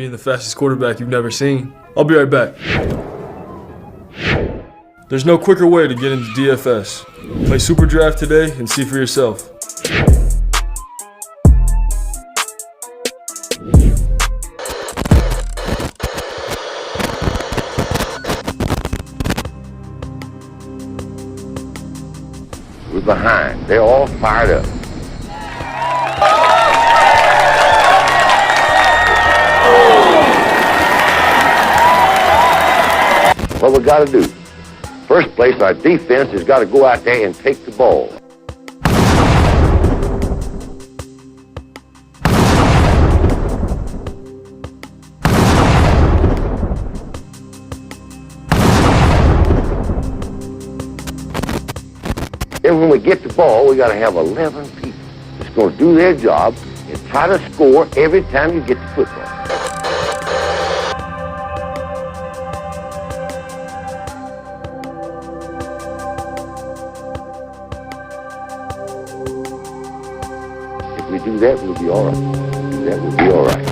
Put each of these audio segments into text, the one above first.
being the fastest quarterback you've never seen. I'll be right back. There's no quicker way to get into DFS. Play Super Draft today and see for yourself. We're behind. They're all fired up. What we got to do? First place, our defense has got to go out there and take the ball. Then when we get the ball, we got to have 11 people that's going to do their job and try to score every time you get the football. If we do that, we'll be all right. That will be all right.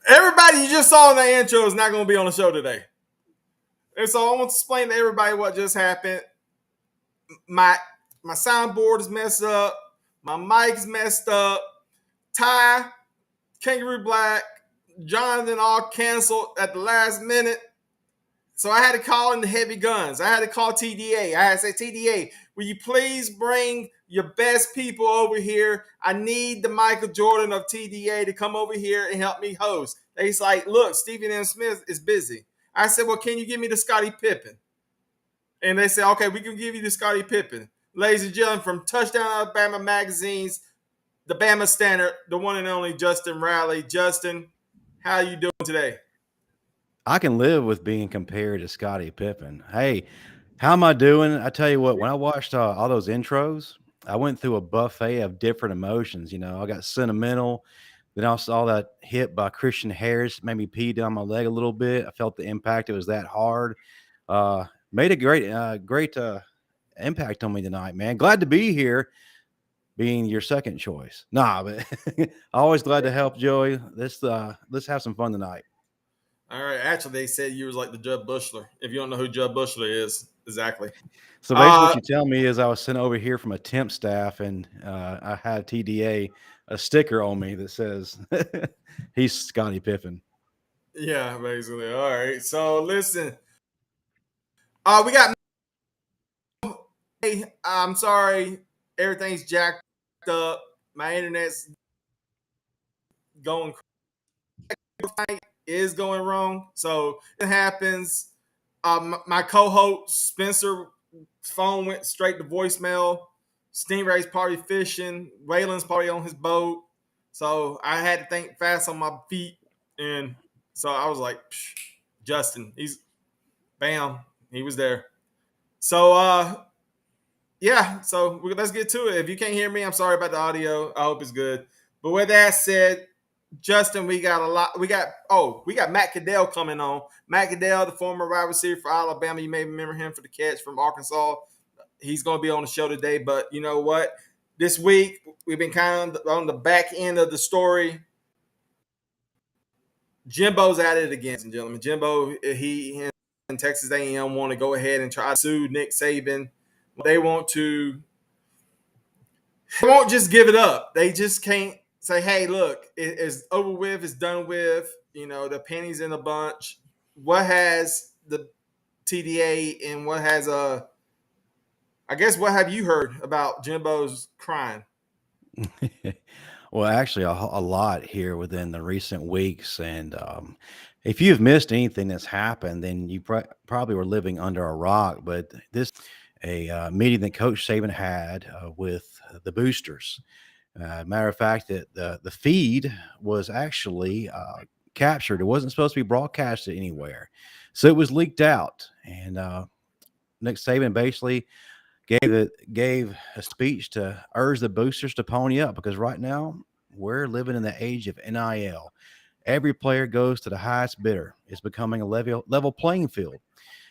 Everybody you just saw in the intro is not going to be on the show today. And so I want to explain to everybody what just happened. My soundboard is messed up. My mic's messed up. Ty, Kangaroo Black, Jonathan all canceled at the last minute. So I had to call in the heavy guns. I had to call TDA. I had to say, TDA, will you please bring your best people over here? I need the Michael Jordan of TDA to come over here and help me host. They's like, look, Stephen M. Smith is busy. I said, well, can you give me the Scottie Pippen? And they said, okay, we can give you the Scottie Pippen. Ladies and gentlemen, from Touchdown Alabama Magazine's the Bama Standard, the one and only Justin Riley. Justin, how you doing today? I can live with being compared to Scottie Pippen. Hey, how am I doing? I tell you what, when I watched all those intros, I went through a buffet of different emotions. You know, I got sentimental. Then I saw that hit by Christian Harris, made me pee down my leg a little bit. I felt the impact. It was that hard. Made a great impact on me tonight, man. Glad to be here, being your second choice. Nah, but always glad to help, Joey. Let's have some fun tonight. All right. Actually, they said you was like the Jud Bushler. If you don't know who Jud Bushler is, exactly. So basically what you tell me is I was sent over here from a temp staff, and I had TDA a sticker on me that says he's Scottie Pippen. Yeah, basically. All right. So listen, we got. Hey, I'm sorry. Everything's jacked up. My internet's going. Is going wrong. So it happens. My co-host Spencer phone went straight to voicemail. Stingray's probably fishing. Waylon's probably on his boat. So I had to think fast on my feet. And so I was like, Justin, he was there. So, yeah, so let's get to it. If you can't hear me, I'm sorry about the audio. I hope it's good. But with that said, Justin, we got Matt Caddell coming on. Matt Caddell, the former wide receiver for Alabama. You may remember him for the catch from Arkansas. He's going to be on the show today. But you know what? This week, we've been kind of on the back end of the story. Jimbo's at it again, ladies and gentlemen. Jimbo, he and Texas A&M want to go ahead and try to sue Nick Saban. They won't just give it up. They just can't say, hey, look, it's over with, it's done with, the pennies in a bunch. What has the TDA and what has I guess what have you heard about Jimbo's crying? Well, actually, a lot here within the recent weeks, and if you've missed anything that's happened, then you probably were living under a rock. But this a meeting that Coach Saban had with the boosters. Matter of fact, that the feed was actually captured. It wasn't supposed to be broadcasted anywhere, so it was leaked out. And Nick Saban basically gave a speech to urge the boosters to pony up because right now we're living in the age of NIL. Every player goes to the highest bidder. It's becoming a level playing field.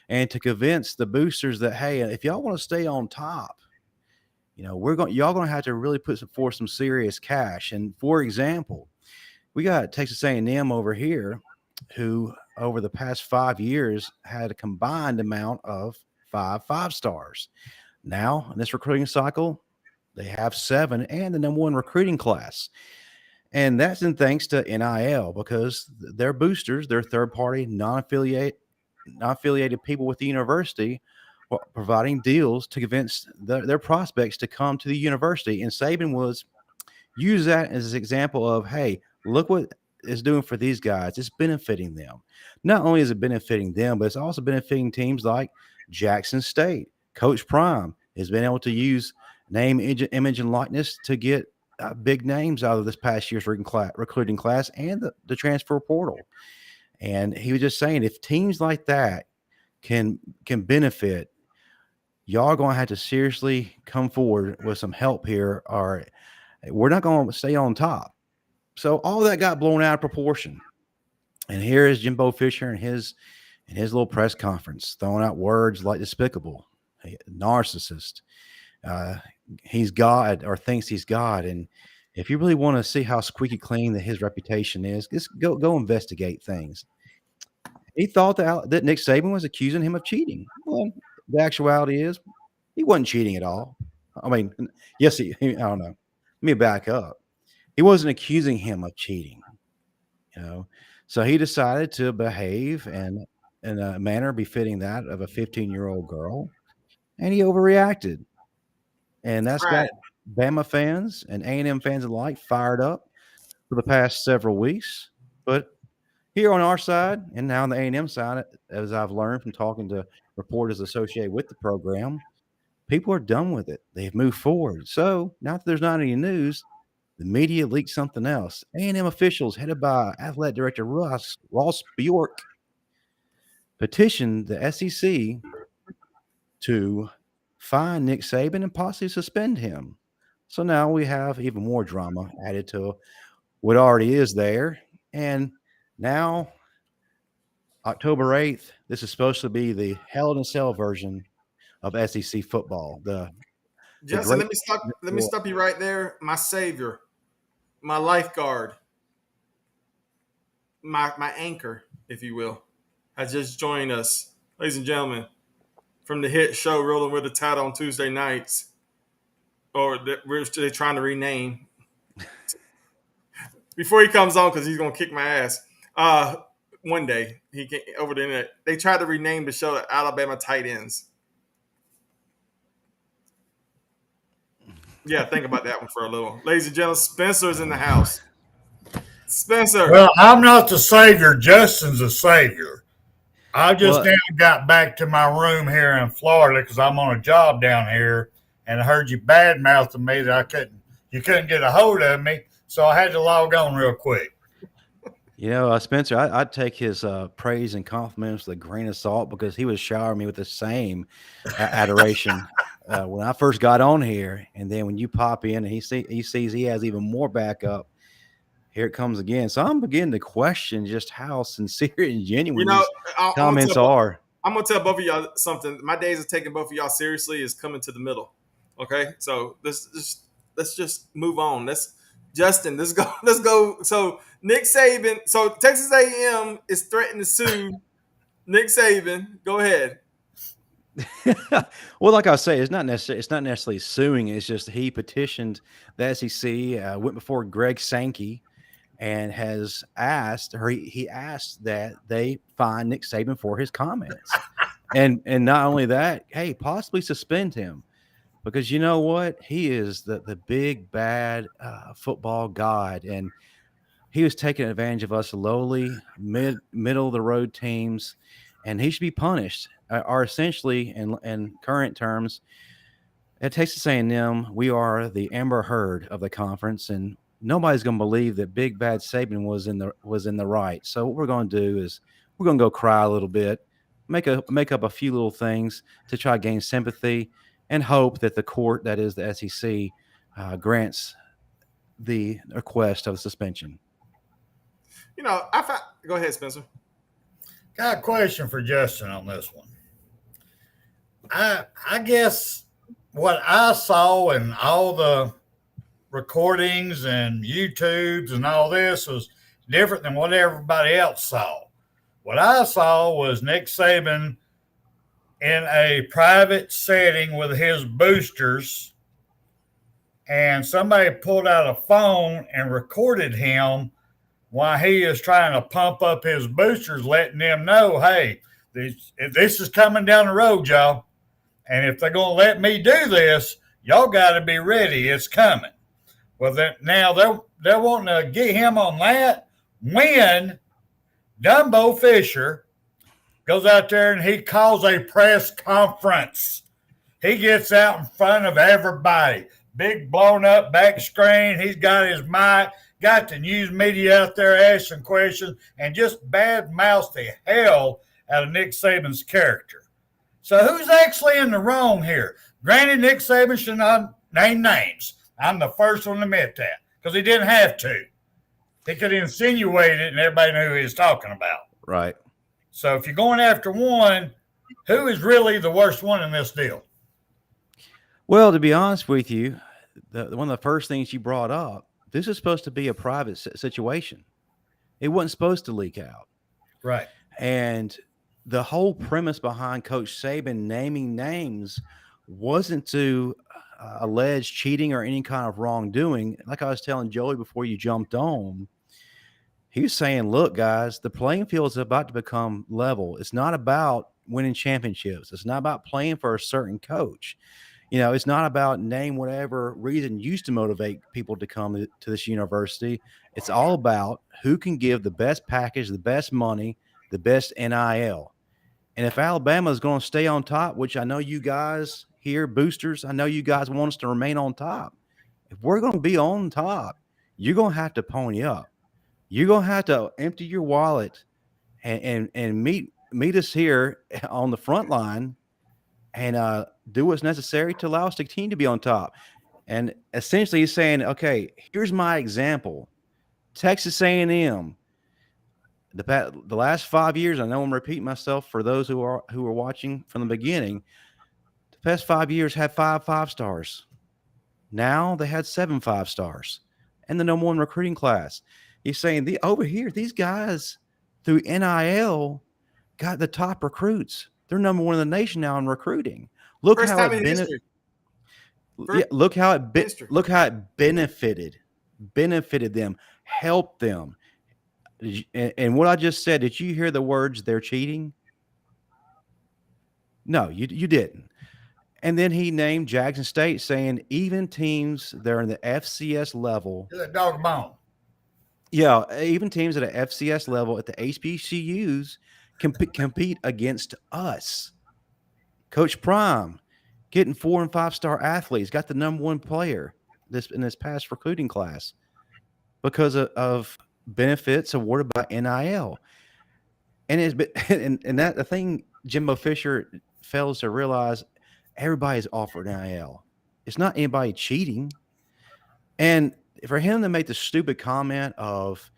And to convince the boosters that, hey, if y'all want to stay on top, y'all gonna have to really put forth some serious cash. And for example, we got Texas A&M over here, who over the past 5 years had a combined amount of five stars. Now in this recruiting cycle, they have 7 and the number 1 recruiting class. And that's in thanks to NIL because their boosters, their third party, non-affiliated people with the university are providing deals to convince their prospects to come to the university. And Saban was use that as an example of, hey, look what it's doing for these guys. It's benefiting them. Not only is it benefiting them, but it's also benefiting teams like Jackson State. Coach Prime has been able to use name, image, and likeness to get big names out of this past year's recruiting class and the transfer portal. And he was just saying, if teams like that can benefit, y'all are going to have to seriously come forward with some help here, or we're not going to stay on top. So all that got blown out of proportion. And here is Jimbo Fisher and his little press conference throwing out words like despicable, narcissist. He's God or thinks he's God. And if you really want to see how squeaky clean that his reputation is, just go investigate things. He thought that Nick Saban was accusing him of cheating. Well, the actuality is he wasn't cheating at all. I mean, yes, I don't know. Let me back up. He wasn't accusing him of cheating, So he decided to behave in a manner befitting that of a 15-year-old girl, and he overreacted. And that's got Bama fans and A&M fans alike fired up for the past several weeks. But here on our side, and now on the A&M side, as I've learned from talking to reporters associated with the program, people are done with it. They've moved forward. So now that there's not any news, the media leaked something else. A&M officials, headed by Athletic Director Ross Bjork, petitioned the SEC to fine Nick Saban and possibly suspend him. So now we have even more drama added to what already is there. And now, October 8th, this is supposed to be the Hell in a Cell version of SEC football. Justin, let me stop you right there. My savior, my lifeguard, my anchor, if you will, has just joined us. Ladies and gentlemen, from the hit show Rolling with the Tide on Tuesday nights, or we're still trying to rename. Before he comes on, because he's going to kick my ass. One day, he can over the internet. They tried to rename the show to Alabama Tight Ends. Yeah, think about that one for a little. Ladies and gentlemen, Spencer's in the house. Spencer. Well, I'm not the savior. Justin's the savior. I just now got back to my room here in Florida because I'm on a job down here, and I heard you bad mouthing me that you couldn't get a hold of me, so I had to log on real quick. Spencer, I'd take his praise and compliments with a grain of salt because he was showering me with the same adoration when I first got on here. And then when you pop in and he sees he has even more backup, here it comes again. So I'm beginning to question just how sincere and genuine these comments are. I'm going to tell both of y'all something. My days of taking both of y'all seriously is coming to the middle. Okay? So let's just move on. Justin, let's go. So Nick Saban, so Texas A&M is threatening to sue Nick Saban. Go ahead. Well, like I say, it's not necessarily suing. It's just he petitioned the SEC, went before Greg Sankey, and has asked, or he asked that they fine Nick Saban for his comments, and not only that, hey, possibly suspend him, because you know what, he is the big bad football god, and he was taking advantage of us lowly middle of the road teams, and he should be punished. Are essentially in current terms at Texas A&M, we are the Amber Heard of the conference, and nobody's going to believe that Big Bad Saban was in the right. So what we're going to do is we're going to go cry a little bit, make up a few little things to try to gain sympathy, and hope that the court, that is the SEC, grants the request of suspension. Go ahead, Spencer. Got a question for Justin on this one. I guess what I saw in all the recordings and YouTubes and all this was different than what everybody else saw. What I saw was Nick Saban in a private setting with his boosters, and somebody pulled out a phone and recorded him while he is trying to pump up his boosters, letting them know, hey, this is coming down the road, y'all. And if they're going to let me do this, y'all got to be ready. It's coming. Well, now they're wanting to get him on that when Jimbo Fisher goes out there and he calls a press conference. He gets out in front of everybody. Big blown up back screen. He's got his mic, got the news media out there asking questions, and just bad mouths the hell out of Nick Saban's character. So who's actually in the wrong here? Granted, Nick Saban should not name names. I'm the first one to admit that, because he didn't have to. He could insinuate it and everybody knew who he was talking about. Right. So if you're going after one, who is really the worst one in this deal? Well, to be honest with you, one of the first things you brought up, this is supposed to be a private situation. It wasn't supposed to leak out. Right. And the whole premise behind Coach Saban naming names wasn't to allege cheating or any kind of wrongdoing. Like I was telling Joey before you jumped on, he was saying, look, guys, the playing field is about to become level. It's not about winning championships. It's not about playing for a certain coach. It's not about name whatever reason used to motivate people to come to this university. It's all about who can give the best package, the best money, the best NIL. And if Alabama is going to stay on top, which I know you guys here, boosters, I know you guys want us to remain on top. If we're going to be on top, you're going to have to pony up. You're going to have to empty your wallet and meet us here on the front line and do what's necessary to allow us to continue to be on top. And essentially he's saying, okay, here's my example. Texas A&M, the last 5 years, I know I'm repeating myself for those who are watching from the beginning, the past 5 years had 5 stars. Now they had 7 5 stars and the number one recruiting class. He's saying over here, these guys through NIL got the top recruits. They're number one in the nation now in recruiting. Look First how time in history. look how it benefited them, helped them. And what I just said, did you hear the words "they're cheating"? No, you didn't. And then he named Jackson State, saying even teams that are in the FCS level, Dog bone. Yeah, even teams at an FCS level at the HBCUs compete against us. Coach Prime getting 4 and 5 star athletes, got the number one player in this past recruiting class because of benefits awarded by NIL. And that the thing Jimbo Fisher fails to realize, everybody's offered NIL. It's not anybody cheating. And for him to make the stupid comment of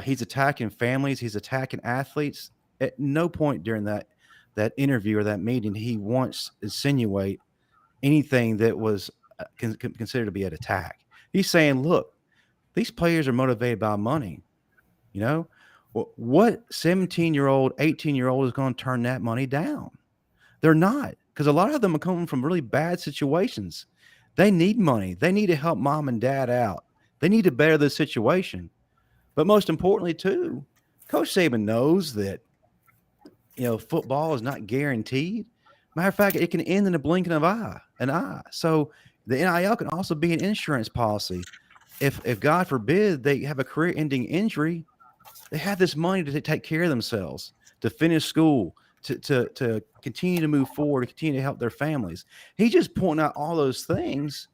he's attacking families, he's attacking athletes, at no point during that interview or that meeting he once insinuate anything that was considered to be an attack. He's saying, look, these players are motivated by money. What 17-year-old, 18-year-old is going to turn that money down? They're not. because a lot of them are coming from really bad situations. They need money. They need to help mom and dad out. They need to better the situation. But most importantly, too, Coach Saban knows that football is not guaranteed. Matter of fact, it can end in a blinking of an eye. So the NIL can also be an insurance policy. If God forbid they have a career-ending injury, they have this money to take care of themselves, to finish school, to continue to move forward, to continue to help their families. He's just pointing out all those things,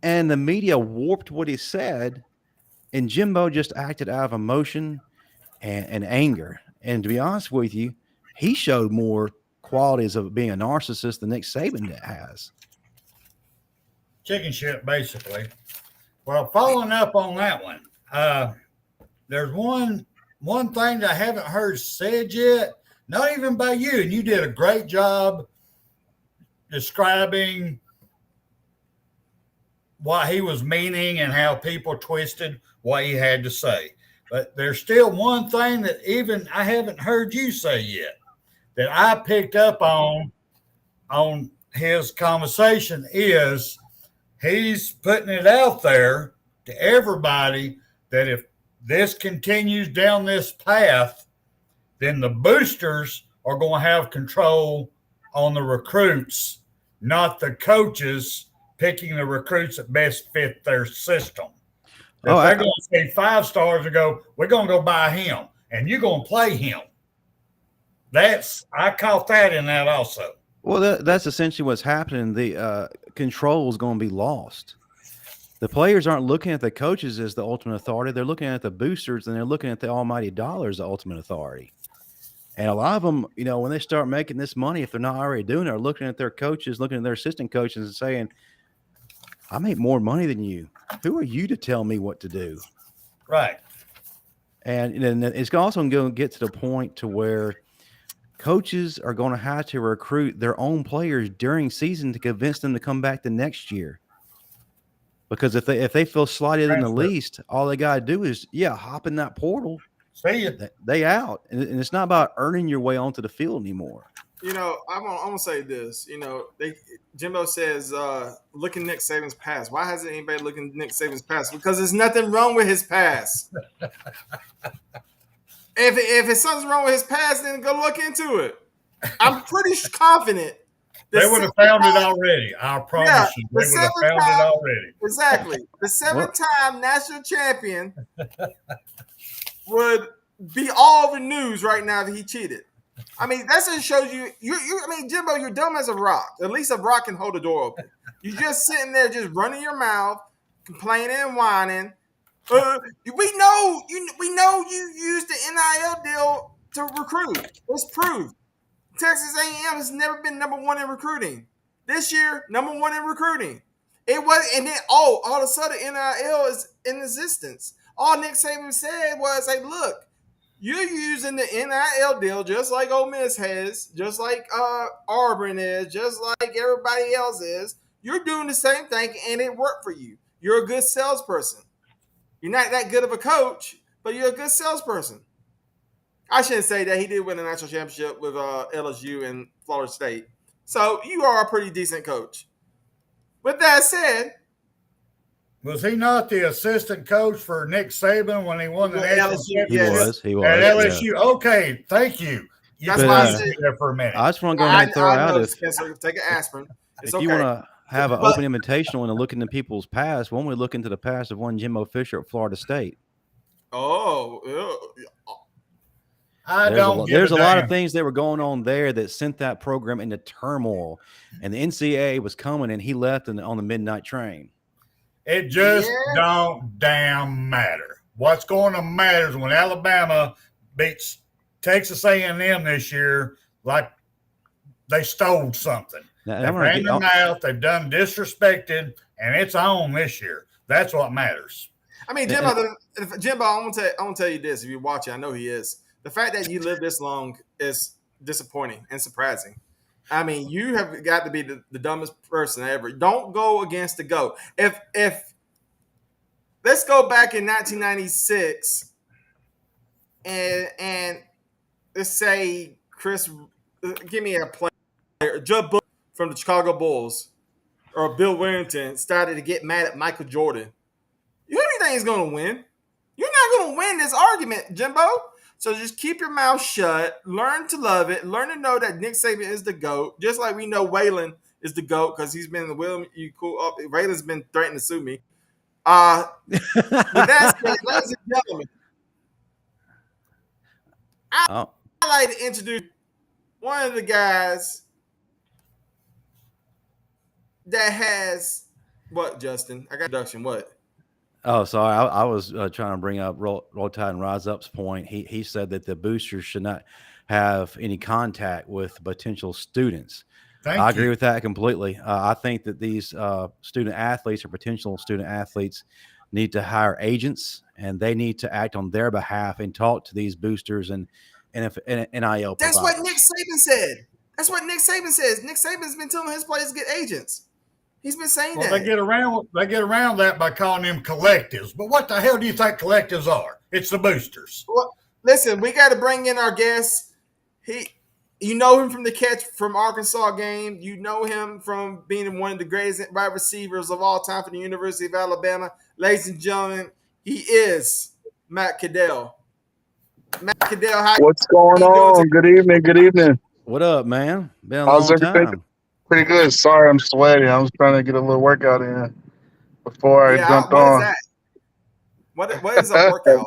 and the media warped what he said, and Jimbo just acted out of emotion and anger. And to be honest with you, he showed more qualities of being a narcissist than Nick Saban has. Chicken shit, basically. Well, following up on that one, there's one thing that I haven't heard said yet, not even by you, and you did a great job describing what he was meaning and how people twisted what he had to say. But there's still one thing that even I haven't heard you say yet that I picked up on his conversation is he's putting it out there to everybody that if this continues down this path, then the boosters are going to have control on the recruits, not the coaches picking the recruits that best fit their system. If they're going to say 5 stars and go, we're going to go buy him, and you're going to play him. I caught that in that also. Well, that's essentially what's happening. The control is going to be lost. The players aren't looking at the coaches as the ultimate authority. They're looking at the boosters, and they're looking at the almighty dollar as the ultimate authority. And a lot of them, when they start making this money, if they're not already doing it, are looking at their coaches, looking at their assistant coaches and saying, I make more money than you. Who are you to tell me what to do? Right. And it's also going to get to the point to where coaches are going to have to recruit their own players during season to convince them to come back the next year. Because if they feel slighted in the least, all they got to do is, hop in that portal. See you. They out. And it's not about earning your way onto the field anymore. I'm gonna say this. Jimbo says, look at Nick Saban's past. Why hasn't anybody looked at Nick Saban's past? Because there's nothing wrong with his past. If it's something wrong with his past, then go look into it. I'm pretty confident. They would have found it already. I promise you. They would have found it already. Exactly. The 7-time national champion would be all over the news right now if he cheated. I mean, that just shows you. Jimbo, you're dumb as a rock. At least a rock can hold the door open. You're just sitting there, just running your mouth, complaining and whining. We know you used the NIL deal to recruit. It's proved. Texas A&M has never been number 1 in recruiting. This year, number 1 in recruiting. It was, and then all of a sudden NIL is in existence. All Nick Saban said was, "Hey, look, you're using the NIL deal just like Ole Miss has, just like Auburn is, just like everybody else is. You're doing the same thing, and it worked for you. You're a good salesperson. You're not that good of a coach, but you're a good salesperson." I shouldn't say that. He did win a national championship with LSU and Florida State. So you are a pretty decent coach. With that said, was he not the assistant coach for Nick Saban when he won the national championship? He was. At LSU. Yeah. Okay, thank you. That's why I said there for a minute. I just want to go ahead and throw out take an aspirin. If you want to have an open invitational and look into people's past, why don't we look into the past of one Jimbo Fisher at Florida State? There's a lot of things that were going on there that sent that program into turmoil, and the NCAA was coming, and he left on the midnight train. It just don't damn matter. What's going to matter is when Alabama beats Texas A&M this year, like they stole something. They've ran their mouth, they've done disrespected, and it's on this year. That's what matters. I mean, Jimbo, I want to tell you this. If you're watching, I know he is. The fact that you lived this long is disappointing and surprising. I mean, you have got to be the dumbest person ever. Don't go against the GOAT. If let's go back in 1996 and let's say Chris, give me a play. Judd Bush from the Chicago Bulls or Bill Warrington started to get mad at Michael Jordan, who do you think is going to win? You're not going to win this argument, Jimbo. So just keep your mouth shut. Learn to love it. Learn to know that Nick Saban is the GOAT. Just like we know Waylon is the GOAT because he's been in the Will. You cool up. Waylon's been threatening to sue me. With that said, ladies and gentlemen, I'd like to introduce one of the guys that has what, Justin? I got introduction. What? Oh, sorry. I was trying to bring up Roll Tide and Rise Up's point. He said that the boosters should not have any contact with potential students. I agree with that completely. I think that these student athletes or potential student athletes need to hire agents, and they need to act on their behalf and talk to these boosters and NIL providers. That's what Nick Saban said. That's what Nick Saban says. Nick Saban's been telling his players to get agents. He's been saying that. They get around that by calling them collectives. But what the hell do you think collectives are? It's the boosters. Well, listen, we got to bring in our guest. You know him from the catch from Arkansas game. You know him from being one of the greatest wide receivers of all time for the University of Alabama. Ladies and gentlemen, he is Matt Caddell. Matt Caddell, what's going on? Good evening. Good evening. What up, man? Been a How's long everything? time. Pretty good. Sorry, I'm sweaty. I was trying to get a little workout in before I jumped on. That? What is a workout?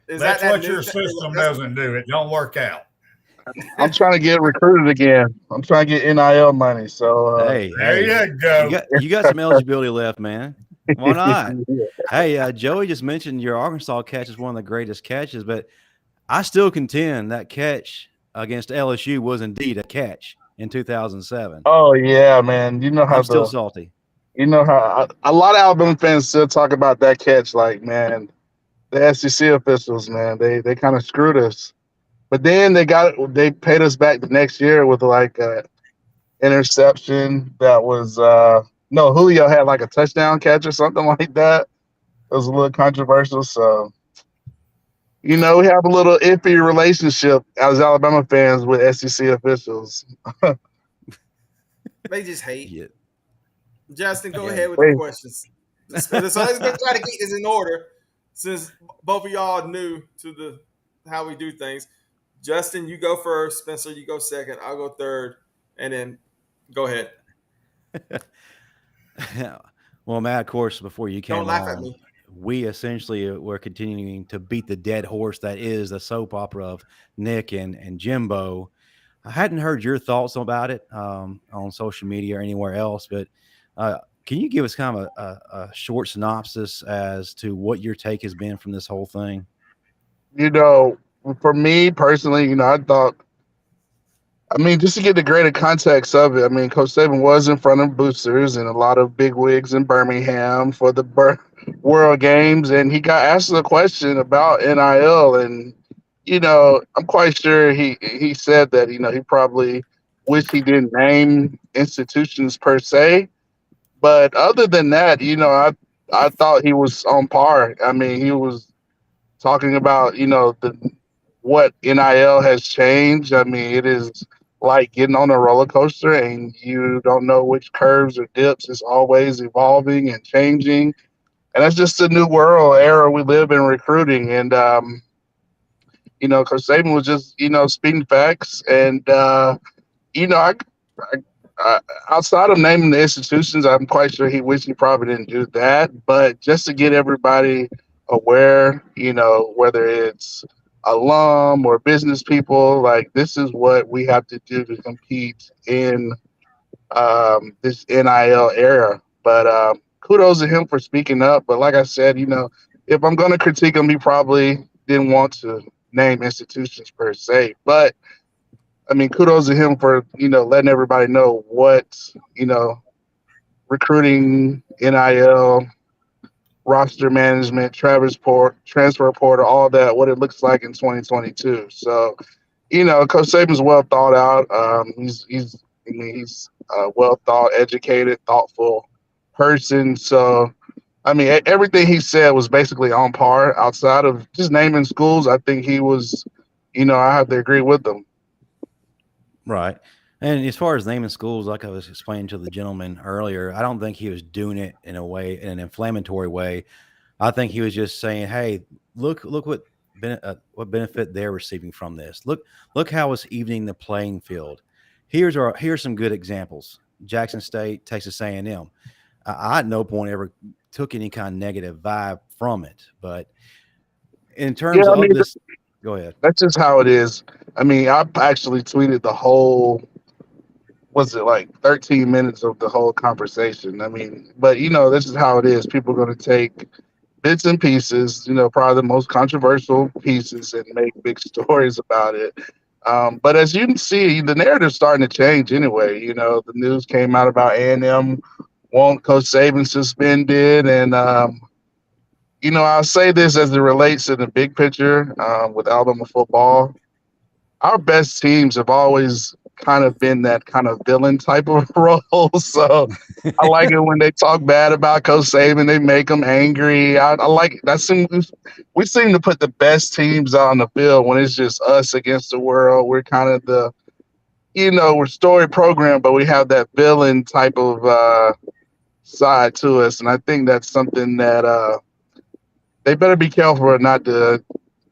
That's what your system doesn't do. It don't work out. I'm trying to get recruited again. I'm trying to get NIL money. So there you go. You got some eligibility left, man. Why not? Hey, Joey just mentioned your Arkansas catch is one of the greatest catches, but I still contend that catch against LSU was indeed a catch in 2007. Oh yeah, man. You know how I'm still salty. You know how a lot of Alabama fans still talk about that catch. Like, man, the SEC officials, man, they kind of screwed us. But then they paid us back the next year with like a interception that was Julio had like a touchdown catch or something like that. It was a little controversial. So, we have a little iffy relationship as Alabama fans with SEC officials. They just hate. Yeah. Justin, go ahead with the questions. So let's try to get this in order since both of y'all new to how we do things. Justin, you go first. Spencer, you go second. I'll go third. And then go ahead. Well, Matt, of course, before you came Don't laugh at on, me. we essentially were continuing to beat the dead horse that is the soap opera of Nick and Jimbo. I hadn't heard your thoughts about it on social media or anywhere else, but can you give us kind of a short synopsis as to what your take has been from this whole thing? For me personally, I thought, just to get the greater context of it, Coach Saban was in front of boosters and a lot of big wigs in Birmingham for the World Games, and he got asked a question about NIL, and I'm quite sure he said that he probably wished he didn't name institutions per se, but other than that, I thought he was on par. He was talking about what NIL has changed. It is like getting on a roller coaster and you don't know which curves or dips. It's always evolving and changing. And that's just a new world era we live in recruiting. And, Coach Saban was just, speaking facts. And, outside of naming the institutions, I'm quite sure he wished he probably didn't do that. But just to get everybody aware, whether it's alum or business people, like this is what we have to do to compete in this NIL era. But kudos to him for speaking up. But like I said, if I'm going to critique him, he probably didn't want to name institutions per se. But kudos to him for letting everybody know what recruiting, NIL, roster management, transfer portal, all that, what it looks like in 2022. So, Coach Saban's well thought out. He's a well thought, educated, thoughtful person. So, everything he said was basically on par. Outside of just naming schools, I think he was, I have to agree with him. Right. And as far as naming schools, like I was explaining to the gentleman earlier, I don't think he was doing it in a way, in an inflammatory way. I think he was just saying, "Hey, look what benefit they're receiving from this. Look how it's evening the playing field. Here's some good examples. Jackson State, Texas A&M. I at no point ever took any kind of negative vibe from it, but in Yeah, terms I mean, of this, go ahead. that's just how it is. I mean, I actually tweeted the whole, was it like 13 minutes of the whole conversation? I mean, but this is how it is. People are going to take bits and pieces, probably the most controversial pieces, and make big stories about it. But as you can see, the narrative's starting to change anyway. The news came out about A&M want Coach Saban suspended, and I'll say this as it relates to the big picture with Alabama football. Our best teams have always kind of been that kind of villain type of role. So I like it when they talk bad about Coach Saban. They make them angry. I like that. We seem to put the best teams on the field when it's just us against the world. We're kind of we're story program, but we have that villain type of side to us. And I think that's something that they better be careful not to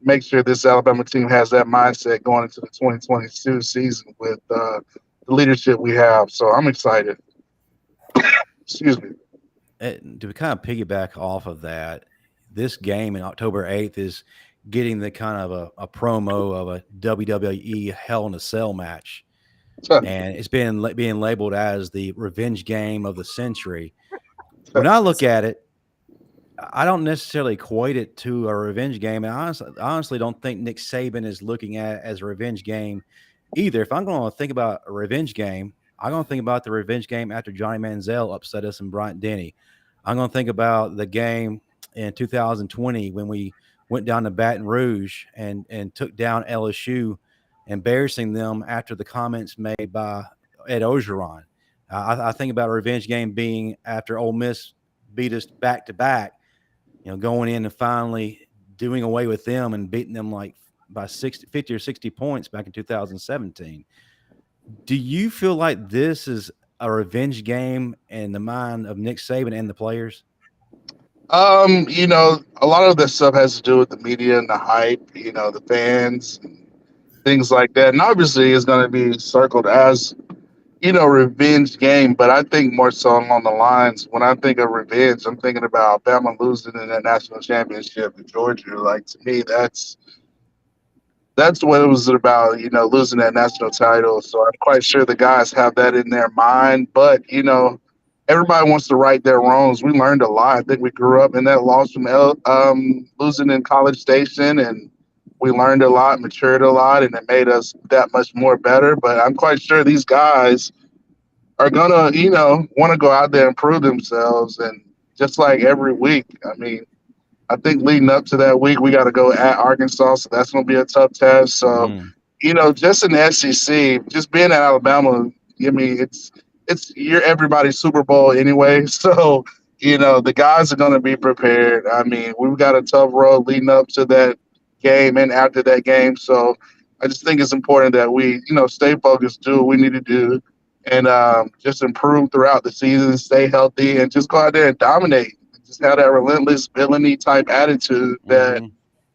make sure this Alabama team has that mindset going into the 2022 season with the leadership we have. So I'm excited. Excuse me. To kind of piggyback off of that, this game in October 8th is getting the kind of a promo of a WWE Hell in a Cell match. And it's being labeled as the revenge game of the century. When I look at it, I don't necessarily equate it to a revenge game. And I honestly don't think Nick Saban is looking at it as a revenge game either. If I'm going to think about a revenge game, I'm going to think about the revenge game after Johnny Manziel upset us and Bryant Denny. I'm going to think about the game in 2020 when we went down to Baton Rouge and took down LSU, embarrassing them after the comments made by Ed Ogeron. I think about a revenge game being after Ole Miss beat us back to back, going in and finally doing away with them and beating them like by 50 or 60 points back in 2017. Do you feel like this is a revenge game in the mind of Nick Saban and the players? A lot of this stuff has to do with the media and the hype, the fans, and things like that. And obviously it's going to be circled as, revenge game. But I think more so along the lines, when I think of revenge, I'm thinking about Bama losing in that national championship in Georgia. Like, to me, that's what it was about, losing that national title. So I'm quite sure the guys have that in their mind. But, everybody wants to right their wrongs. We learned a lot. I think we grew up in that loss from losing in College Station, and we learned a lot, matured a lot, and it made us that much more better. But I'm quite sure these guys are going to, want to go out there and prove themselves. And just like every week, I mean, I think leading up to that week, we got to go at Arkansas, so that's going to be a tough test. So, just in the SEC, just being at Alabama, I mean, it's you're everybody's Super Bowl anyway. So, the guys are going to be prepared. I mean, we've got a tough road leading up to that game and after that game. So, I just think it's important that we, stay focused, do what we need to do, and just improve throughout the season, stay healthy, and just go out there and dominate. Just have that relentless villainy type attitude that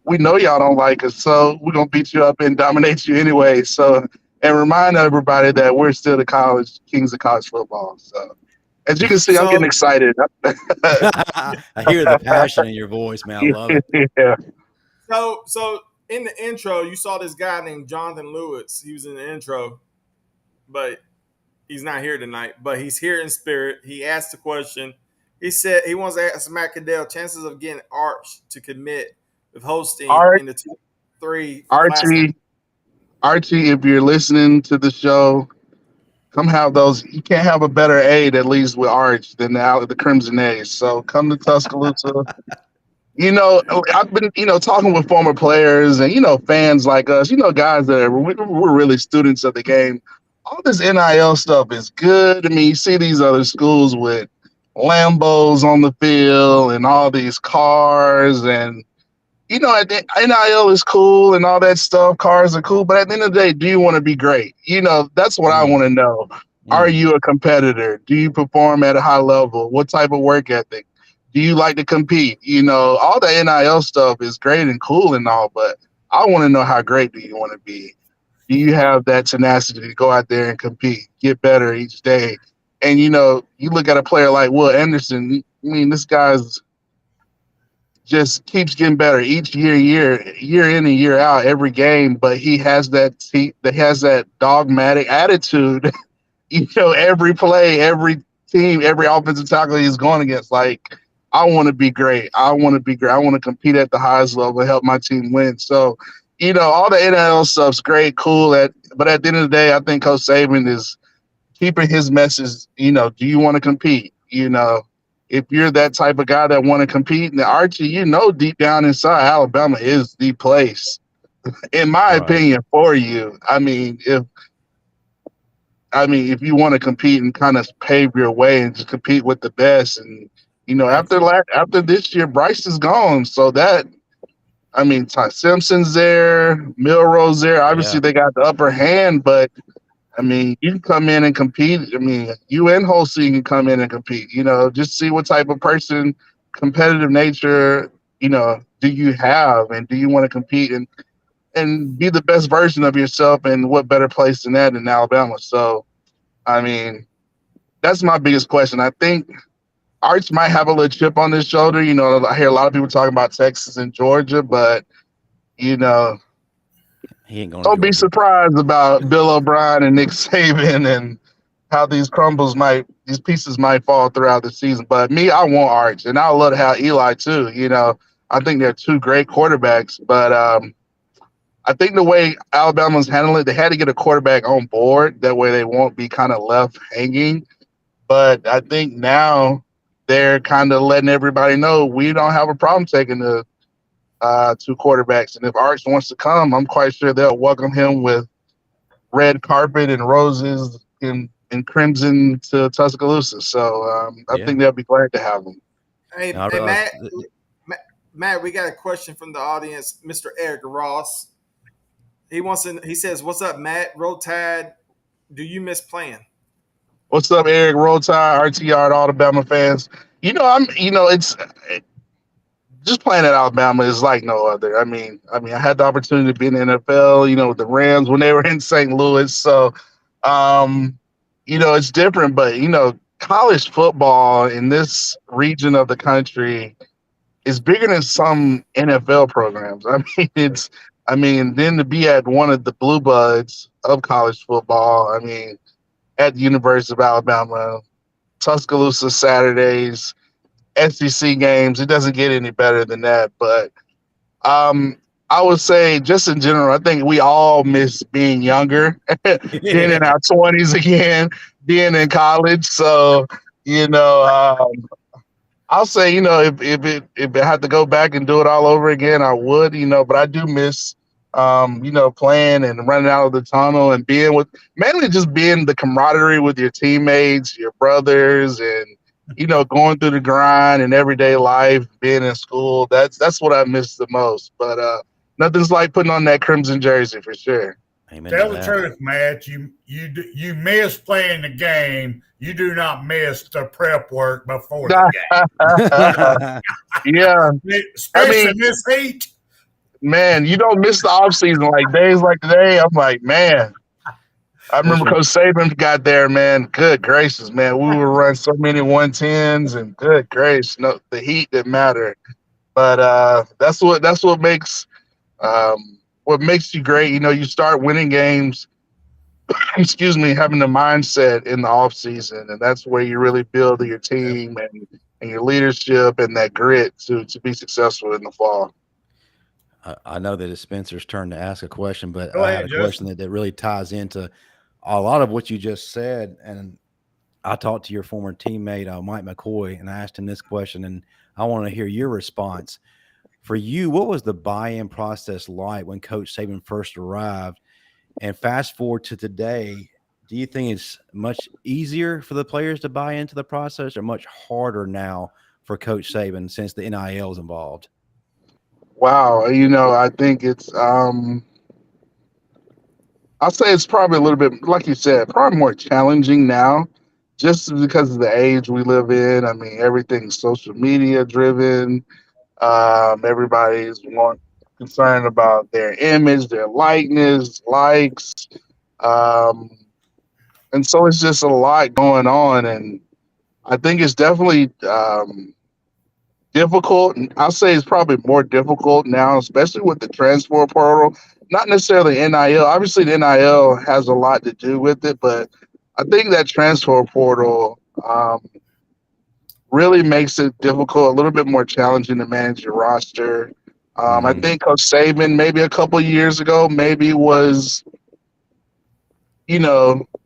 we know y'all don't like us, so we're gonna beat you up and dominate you anyway. So, and remind everybody that we're still the kings of college football. So, as you can see, I'm getting excited. I hear the passion in your voice, man. I love it. Yeah. So in the intro, you saw this guy named Jonathan Lewis. He was in the intro, but he's not here tonight. But he's here in spirit. He asked the question. He said he wants to ask Matt Caddell chances of getting Arch to commit with hosting in the 2-3. Archie, if you're listening to the show, come have those. You can't have a better aid, at least with Arch, than the Crimson A's. So come to Tuscaloosa. I've been, talking with former players and, fans like us, guys that we're really students of the game. All this NIL stuff is good. I mean, you see these other schools with Lambos on the field and all these cars, and NIL is cool and all that stuff. Cars are cool, but at the end of the day, do you want to be great? That's what I want to know. Are you a competitor? Do you perform at a high level? What type of work ethic? Do you like to compete? All the NIL stuff is great and cool and all, but I want to know, how great do you want to be? Do you have that tenacity to go out there and compete, get better each day? And, you look at a player like Will Anderson. I mean, this guy's just keeps getting better each year in and year out, every game. But he has that dogmatic attitude. Every play, every team, every offensive tackle he's going against, like, I want to be great. I want to be great. I want to compete at the highest level and help my team win. So, all the NIL stuff's great, cool. But at the end of the day, I think Coach Saban is keeping his message. Do you want to compete? If you're that type of guy that want to compete, and Archie, deep down inside, Alabama is the place, in my opinion, for you. If you want to compete and kind of pave your way and just compete with the best, and after this year, Bryce is gone, so that Ty Simpson's there, Milrose there. Obviously, they got the upper hand, but you can come in and compete. You and Holsey can come in and compete. Just see what type of person, competitive nature, do you have, and do you want to compete and be the best version of yourself? And what better place than that in Alabama? So, that's my biggest question. I think Arch might have a little chip on his shoulder. I hear a lot of people talking about Texas and Georgia, but he ain't going. Don't be surprised about Bill O'Brien and Nick Saban and how these pieces might fall throughout the season. But me, I want Arch, and I love to have Eli too. I think they're two great quarterbacks, but I think the way Alabama's handling it, they had to get a quarterback on board. That way they won't be kind of left hanging. But I think now they're kind of letting everybody know we don't have a problem taking the two quarterbacks. And if Arch wants to come, I'm quite sure they'll welcome him with red carpet and roses and crimson to Tuscaloosa. So I think they'll be glad to have him. Hey, Matt, we got a question from the audience. Mr. Eric Ross. He says, "What's up, Matt? Roll Tide. Do you miss playing?" What's up, Eric? Roll Tide, RTR, and all the Bama fans. It's just playing at Alabama is like no other. I had the opportunity to be in the NFL, with the Rams when they were in St. Louis. So, it's different, but, college football in this region of the country is bigger than some NFL programs. Then to be at one of the blue buds of college football, at the University of Alabama, Tuscaloosa Saturdays, SEC games, it doesn't get any better than that. But I would say, just in general, I think we all miss being younger, being in our 20s again, being in college. So, I'll say, if it had to go back and do it all over again, I would, but I do miss, playing and running out of the tunnel and mainly just being the camaraderie with your teammates, your brothers, and, going through the grind and everyday life, being in school. That's what I miss the most. But nothing's like putting on that crimson jersey for sure. Amen. Tell the truth, Matt. You miss playing the game. You do not miss the prep work before the game. Yeah. Especially in this heat. Man, you don't miss the off season. Like days like today, I'm like, man. I remember Coach Saban got there, man. Good gracious, man. We would run so many 110s, and good gracious, the heat didn't matter. But that's what makes you great. You start winning games. Excuse me, having the mindset in the off season, and that's where you really build your team and your leadership and that grit to be successful in the fall. I know that it's Spencer's turn to ask a question, but Go I ahead, had a question that really ties into a lot of what you just said. And I talked to your former teammate, Mike McCoy, and I asked him this question, and I want to hear your response. For you, what was the buy-in process like when Coach Saban first arrived? And fast forward to today, do you think it's much easier for the players to buy into the process, or much harder now for Coach Saban since the NIL is involved? Wow, I think it's I'll say it's probably a little bit, like you said, probably more challenging now, just because of the age we live in. I mean, everything's social media driven. Everybody's concerned about their image, their likeness, likes, um, and so it's just a lot going on. And I think it's definitely difficult. And I'll say it's probably more difficult now, especially with the transfer portal. Not necessarily NIL. Obviously, the NIL has a lot to do with it, but I think that transfer portal really makes it difficult, a little bit more challenging to manage your roster. I think Coach Saban, maybe a couple years ago, maybe was,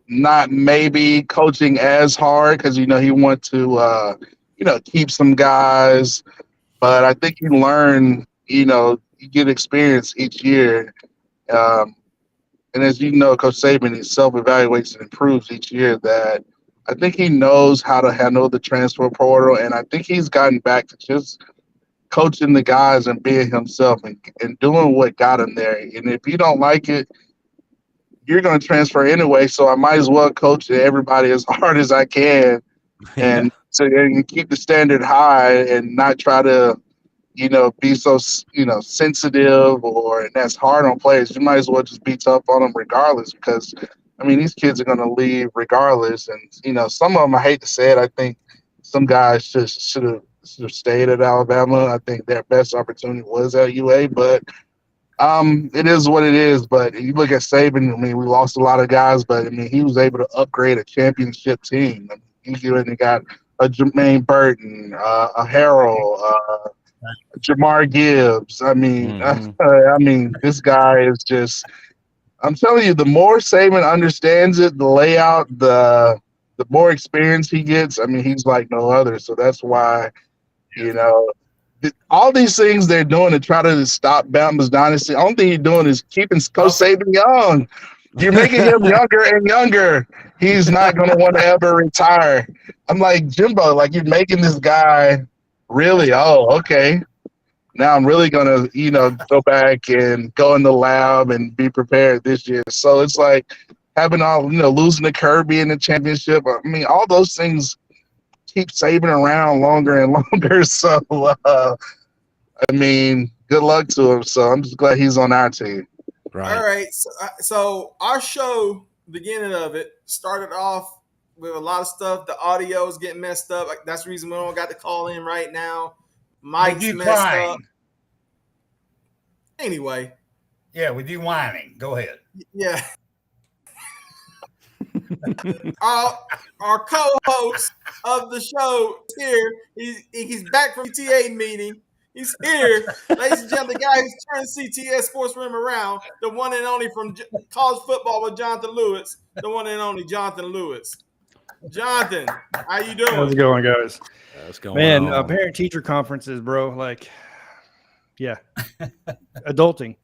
not maybe coaching as hard because, he wanted to, keep some guys. But I think you learn, you get experience each year. And as you know, Coach Saban, he self-evaluates and improves each year that I think he knows how to handle the transfer portal. And I think he's gotten back to just coaching the guys and being himself and doing what got him there. And if you don't like it, you're going to transfer anyway. So I might as well coach everybody as hard as I can and so and keep the standard high and not try to, be so, sensitive and that's hard on players. You might as well just be tough on them regardless because, I mean, these kids are going to leave regardless. And, some of them, I hate to say it, I think some guys just should have stayed at Alabama. I think their best opportunity was at UA, but it is what it is. But you look at Saban, I mean, we lost a lot of guys, but, I mean, he was able to upgrade a championship team. I mean, he went and got a Jermaine Burton, a Harrell, Jamar Gibbs. I mean, this guy is just. I'm telling you, the more Saban understands it, the layout, the more experience he gets. I mean, he's like no other. So that's why, all these things they're doing to try to stop Bama's dynasty. The only thing you're doing is keeping Coach Saban young. You're making him younger and younger. He's not going to want to ever retire. I'm like, Jimbo, like you're making this guy really, okay. Now I'm really going to, go back and go in the lab and be prepared this year. So it's like having losing to Kirby in the championship. I mean, all those things keep Saban around longer and longer. So, I mean, good luck to him. So I'm just glad he's on our team. Right. All right. So our show, beginning of it, started off with a lot of stuff. The audio is getting messed up. That's the reason we don't got to call in right now. Mike's messed up. Anyway. Yeah, with you whining. Go ahead. Yeah. our co-host of the show is here. He's back from PTA meeting. He's here. Ladies and gentlemen, the guy who's turned CTS Sports Room around, the one and only from college football with Jonathan Lewis, the one and only Jonathan Lewis. Jonathan, how you doing? How's it going, guys? What's going Man, on? parent-teacher conferences, bro. Like, yeah. Adulting.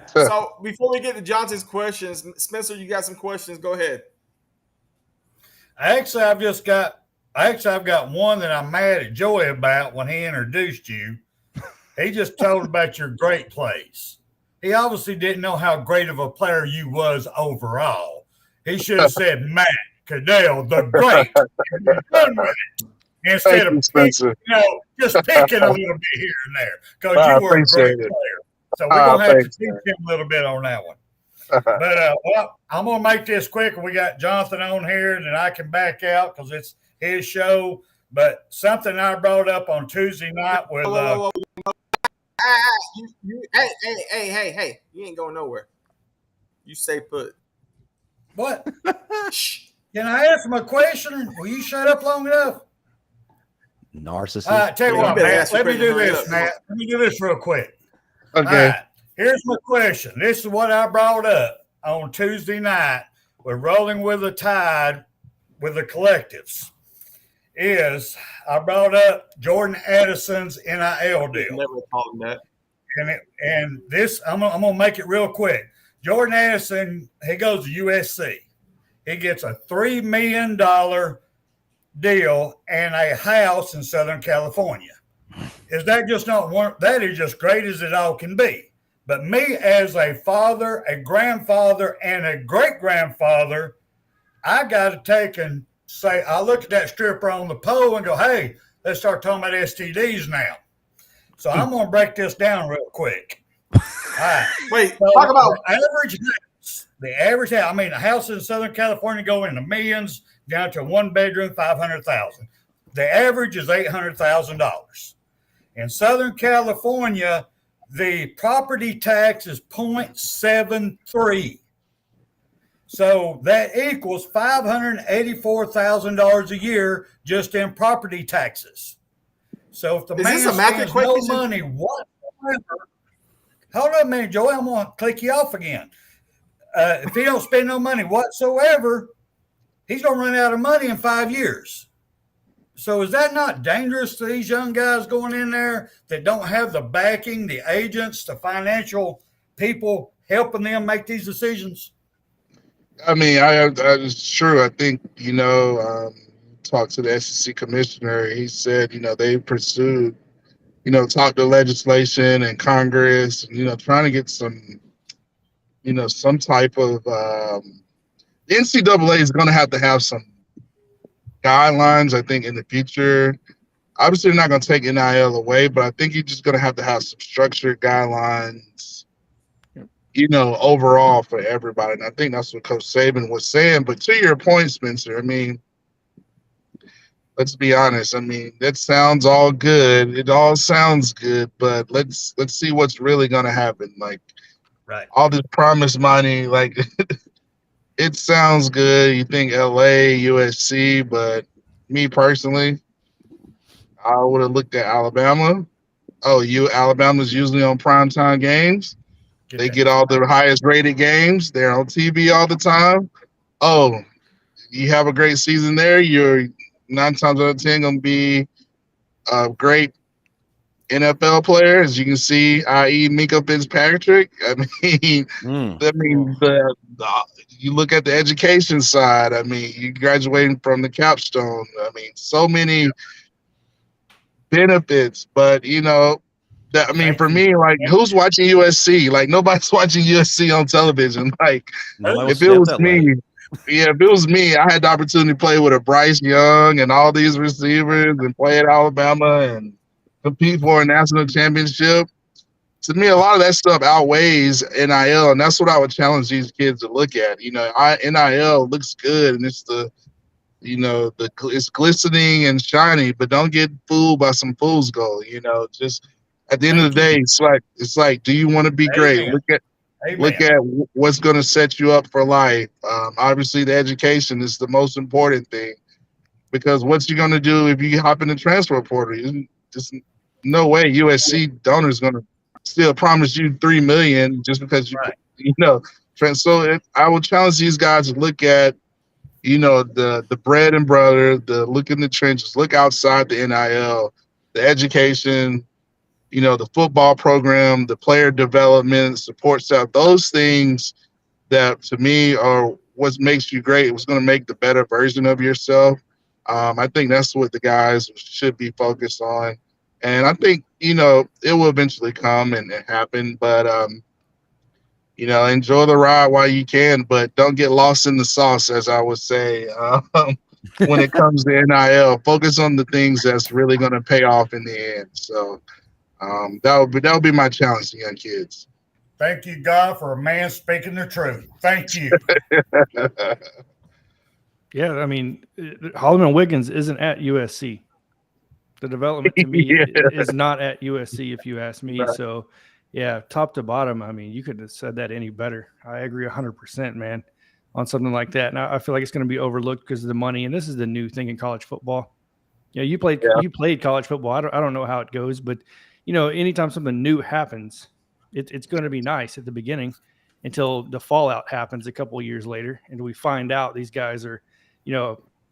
So before we get to Jonathan's questions, Spencer, you got some questions. Go ahead. Actually, I've got one that I'm mad at Joey about when he introduced you. He just told about your great plays. He obviously didn't know how great of a player you was overall. He should have said Matt Caddell, the great. Done with it. Instead of picking, just picking a little bit here and there because you were a great player. So we're going to have to teach him a little bit on that one. But, I'm going to make this quick. We got Jonathan on here, and then I can back out because it's his show. But something I brought up on Tuesday night with Hey, you ain't going nowhere. You stay put. What? Can I ask him a question? Will you shut up long enough? Narcissist. Tell you what, Matt. Let me do this, Matt. Let me do this real quick. Okay. Right, here's my question. This is what I brought up on Tuesday night with Rolling with the Tide with the collectives. I brought up Jordan Addison's NIL deal. Never called him that. And this, I'm gonna make it real quick. Jordan Addison, he goes to USC. He gets a $3 million deal and a house in Southern California. is that just not one? That is just great as it all can be. But me as a father, a grandfather, and a great-grandfather, I got to take and say, I look at that stripper on the pole and go, hey, let's start talking about STDs now. So I'm going to break this down real quick. All right. Wait, So talk about the average house. I mean, a house in Southern California go in the millions down to 1 bedroom, 500,000. The average is $800,000. In Southern California, the property tax is 0.73. So that equals $584,000 a year just in property taxes. So if the man spends no money whatsoever, hold up a minute, Joey, I'm going to click you off again. If he don't spend no money whatsoever, he's going to run out of money in 5 years. So is that not dangerous to these young guys going in there that don't have the backing, the agents, the financial people helping them make these decisions? I mean, it's true. I think, talked to the SEC commissioner. He said, they pursued, talked to legislation and Congress, and, trying to get some, some type of the NCAA is going to have some guidelines, I think, in the future. Obviously, they're not going to take NIL away, but I think you're just going to have some structured guidelines, overall for everybody. And I think that's what Coach Saban was saying. But to your point, Spencer, I mean, let's be honest. I mean, that sounds all good. It all sounds good, but let's see what's really going to happen. Like, right, all this promised money, like it sounds good. You think LA, USC, but me personally, I would have looked at Alabama. Alabama's usually on primetime games. They get all the highest rated games. They're on TV all the time. Oh, you have a great season there. You're 9 times out of 10 going to be a great NFL player, as you can see, i.e. Minka Fitzpatrick. I mean, you look at the education side. I mean, you graduating from the capstone. I mean, so many benefits, but for me, like, who's watching USC? Like, nobody's watching USC on television. Like, if it was me, I had the opportunity to play with a Bryce Young and all these receivers and play at Alabama and compete for a national championship. To me, a lot of that stuff outweighs NIL, and that's what I would challenge these kids to look at. NIL looks good, and it's it's glistening and shiny, but don't get fooled by some fool's gold. Just at the end of the day, it's like, do you want to be great? Look at what's going to set you up for life. Obviously, the education is the most important thing, because what's you going to do if you hop in the transfer portal? Just no way USC donors going to still promise you $3 million just because I would challenge these guys to look at the bread and butter, look in the trenches, look outside the NIL, the education, the football program, the player development, support staff, those things that to me are what makes you great. What's going to make the better version of yourself. I think that's what the guys should be focused on. And I think, it will eventually come and happen, but, enjoy the ride while you can, but don't get lost in the sauce, as I would say, when it comes to NIL. Focus on the things that's really going to pay off in the end. So that would be my challenge to young kids. Thank you, God, for a man speaking the truth. Thank you. Yeah, I mean, Holloman Wiggins isn't at USC. The development to me is not at USC, if you ask me. Right. So, yeah, top to bottom, I mean, you couldn't have said that any better. I agree 100%, man, on something like that. And I feel like it's going to be overlooked because of the money. And this is the new thing in college football. You played college football. I don't know how it goes, but, anytime something new happens, it's going to be nice at the beginning until the fallout happens a couple of years later. And we find out these guys are,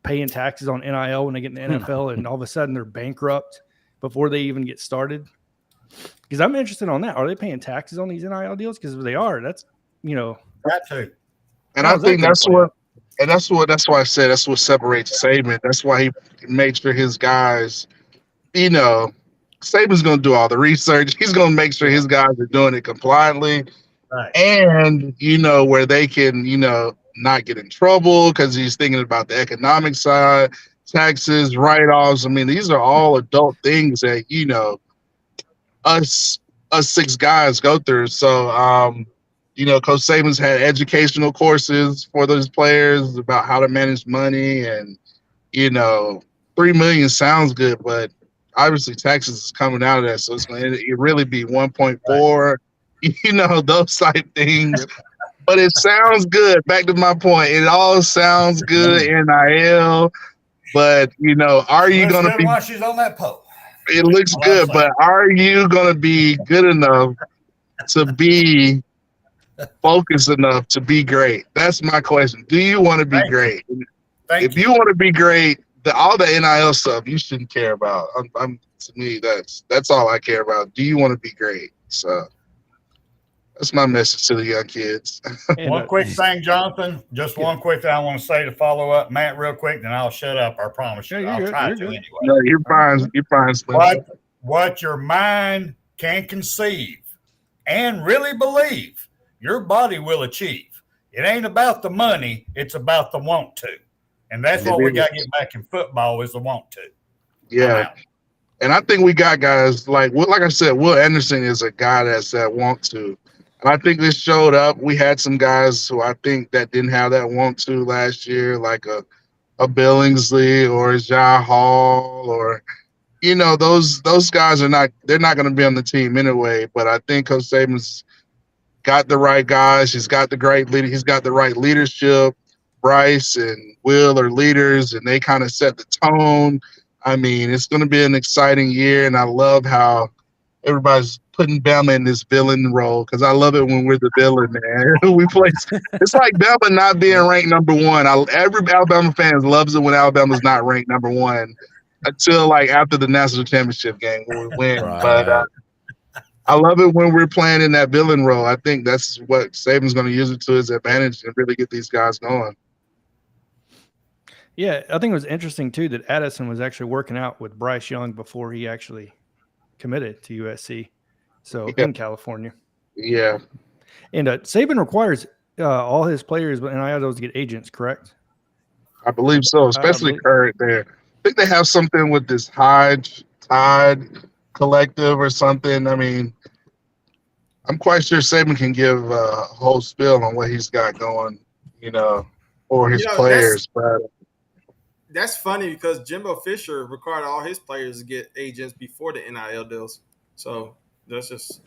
paying taxes on NIL when they get in the NFL, and all of a sudden they're bankrupt before they even get started. Because I'm interested on that. Are they paying taxes on these NIL deals? Because if they are, that's that too. And I think that's why I said that's what separates Saban. That's why he made sure his guys, Saban's going to do all the research. He's going to make sure his guys are doing it compliantly. Right. And, where they can, not get in trouble because he's thinking about the economic side, taxes, write-offs. I mean, these are all adult things that, us 6 guys go through. So, Coach Saban's had educational courses for those players about how to manage money and, $3 million sounds good, but obviously taxes is coming out of that. So it's going to really be 1.4, those type things. But it sounds good. Back to my point. It all sounds good, NIL. But, are you going to be – while she's on that pole. It looks good, but are you going to be good enough to be focused enough to be great? That's my question. Do you want to be great? If you want to be great, all the NIL stuff you shouldn't care about. To me, that's all I care about. Do you want to be great? So that's my message to the young kids. One quick thing, Jonathan. Just one quick thing I want to say to follow up, Matt, real quick, then I'll shut up. I promise you. I'll try to anyway. No, you're fine. You're fine, Slim. What your mind can conceive and really believe, your body will achieve. It ain't about the money. It's about the want to. And that's what we got to get back in football is the want to. Yeah. And I think we got guys like I said, Will Anderson is a guy that want to. And I think this showed up. We had some guys who I think that didn't have that want to last year, like a Billingsley or a Ja Hall or, those guys they're not going to be on the team anyway. But I think Coach Saban's got the right guys. He's got the great leader. He's got the right leadership. Bryce and Will are leaders, and they kind of set the tone. I mean, it's going to be an exciting year, and I love how everybody's putting Bama in this villain role because I love it when we're the villain, man. We play. It's like Bama not being ranked number 1. Every Alabama fan loves it when Alabama's not ranked number 1 until after the national championship game when we win. Right. But I love it when we're playing in that villain role. I think that's what Saban's going to use it to his advantage and really get these guys going. Yeah, I think it was interesting, too, that Addison was actually working out with Bryce Young before he actually committed to USC, in California. Yeah. And Saban requires all his players and NIL to get agents, correct? I believe so, especially Kurt there. I think they have something with this Tide Collective or something. I mean, I'm quite sure Saban can give a whole spiel on what he's got going, for his players. But that's funny because Jimbo Fisher required all his players to get agents before the NIL deals. So that's just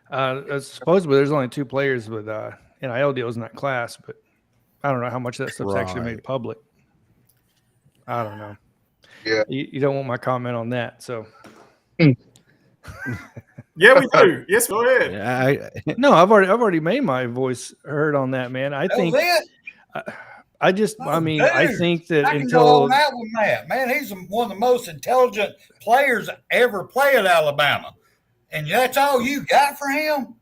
supposedly there's only 2 players with NIL deals in that class, but I don't know how much of that stuff's actually made public. I don't know. Yeah, you don't want my comment on that, so. Yeah, we do. Yes, go ahead. Yeah, no, I've already made my voice heard on that, man. I think. I think that I can go on that with Matt. Man, he's one of the most intelligent players ever play at Alabama, and that's all you got for him.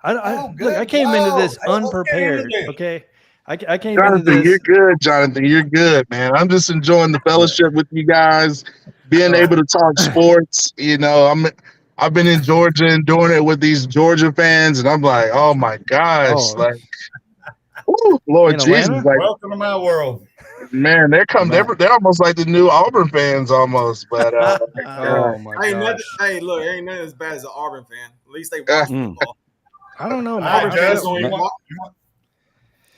Look, I came into this unprepared. Okay, I came Jonathan, into this. You're good, Jonathan. You're good, man. I'm just enjoying the fellowship with you guys, being able to talk sports. I've been in Georgia and doing it with these Georgia fans, and I'm like, oh my gosh, Lord Jesus! Welcome to my world, man. They're almost like the new Auburn fans, almost. But oh my gosh! Look, ain't nothing as bad as an Auburn fan. At least they watch football. I don't know, Auburn fans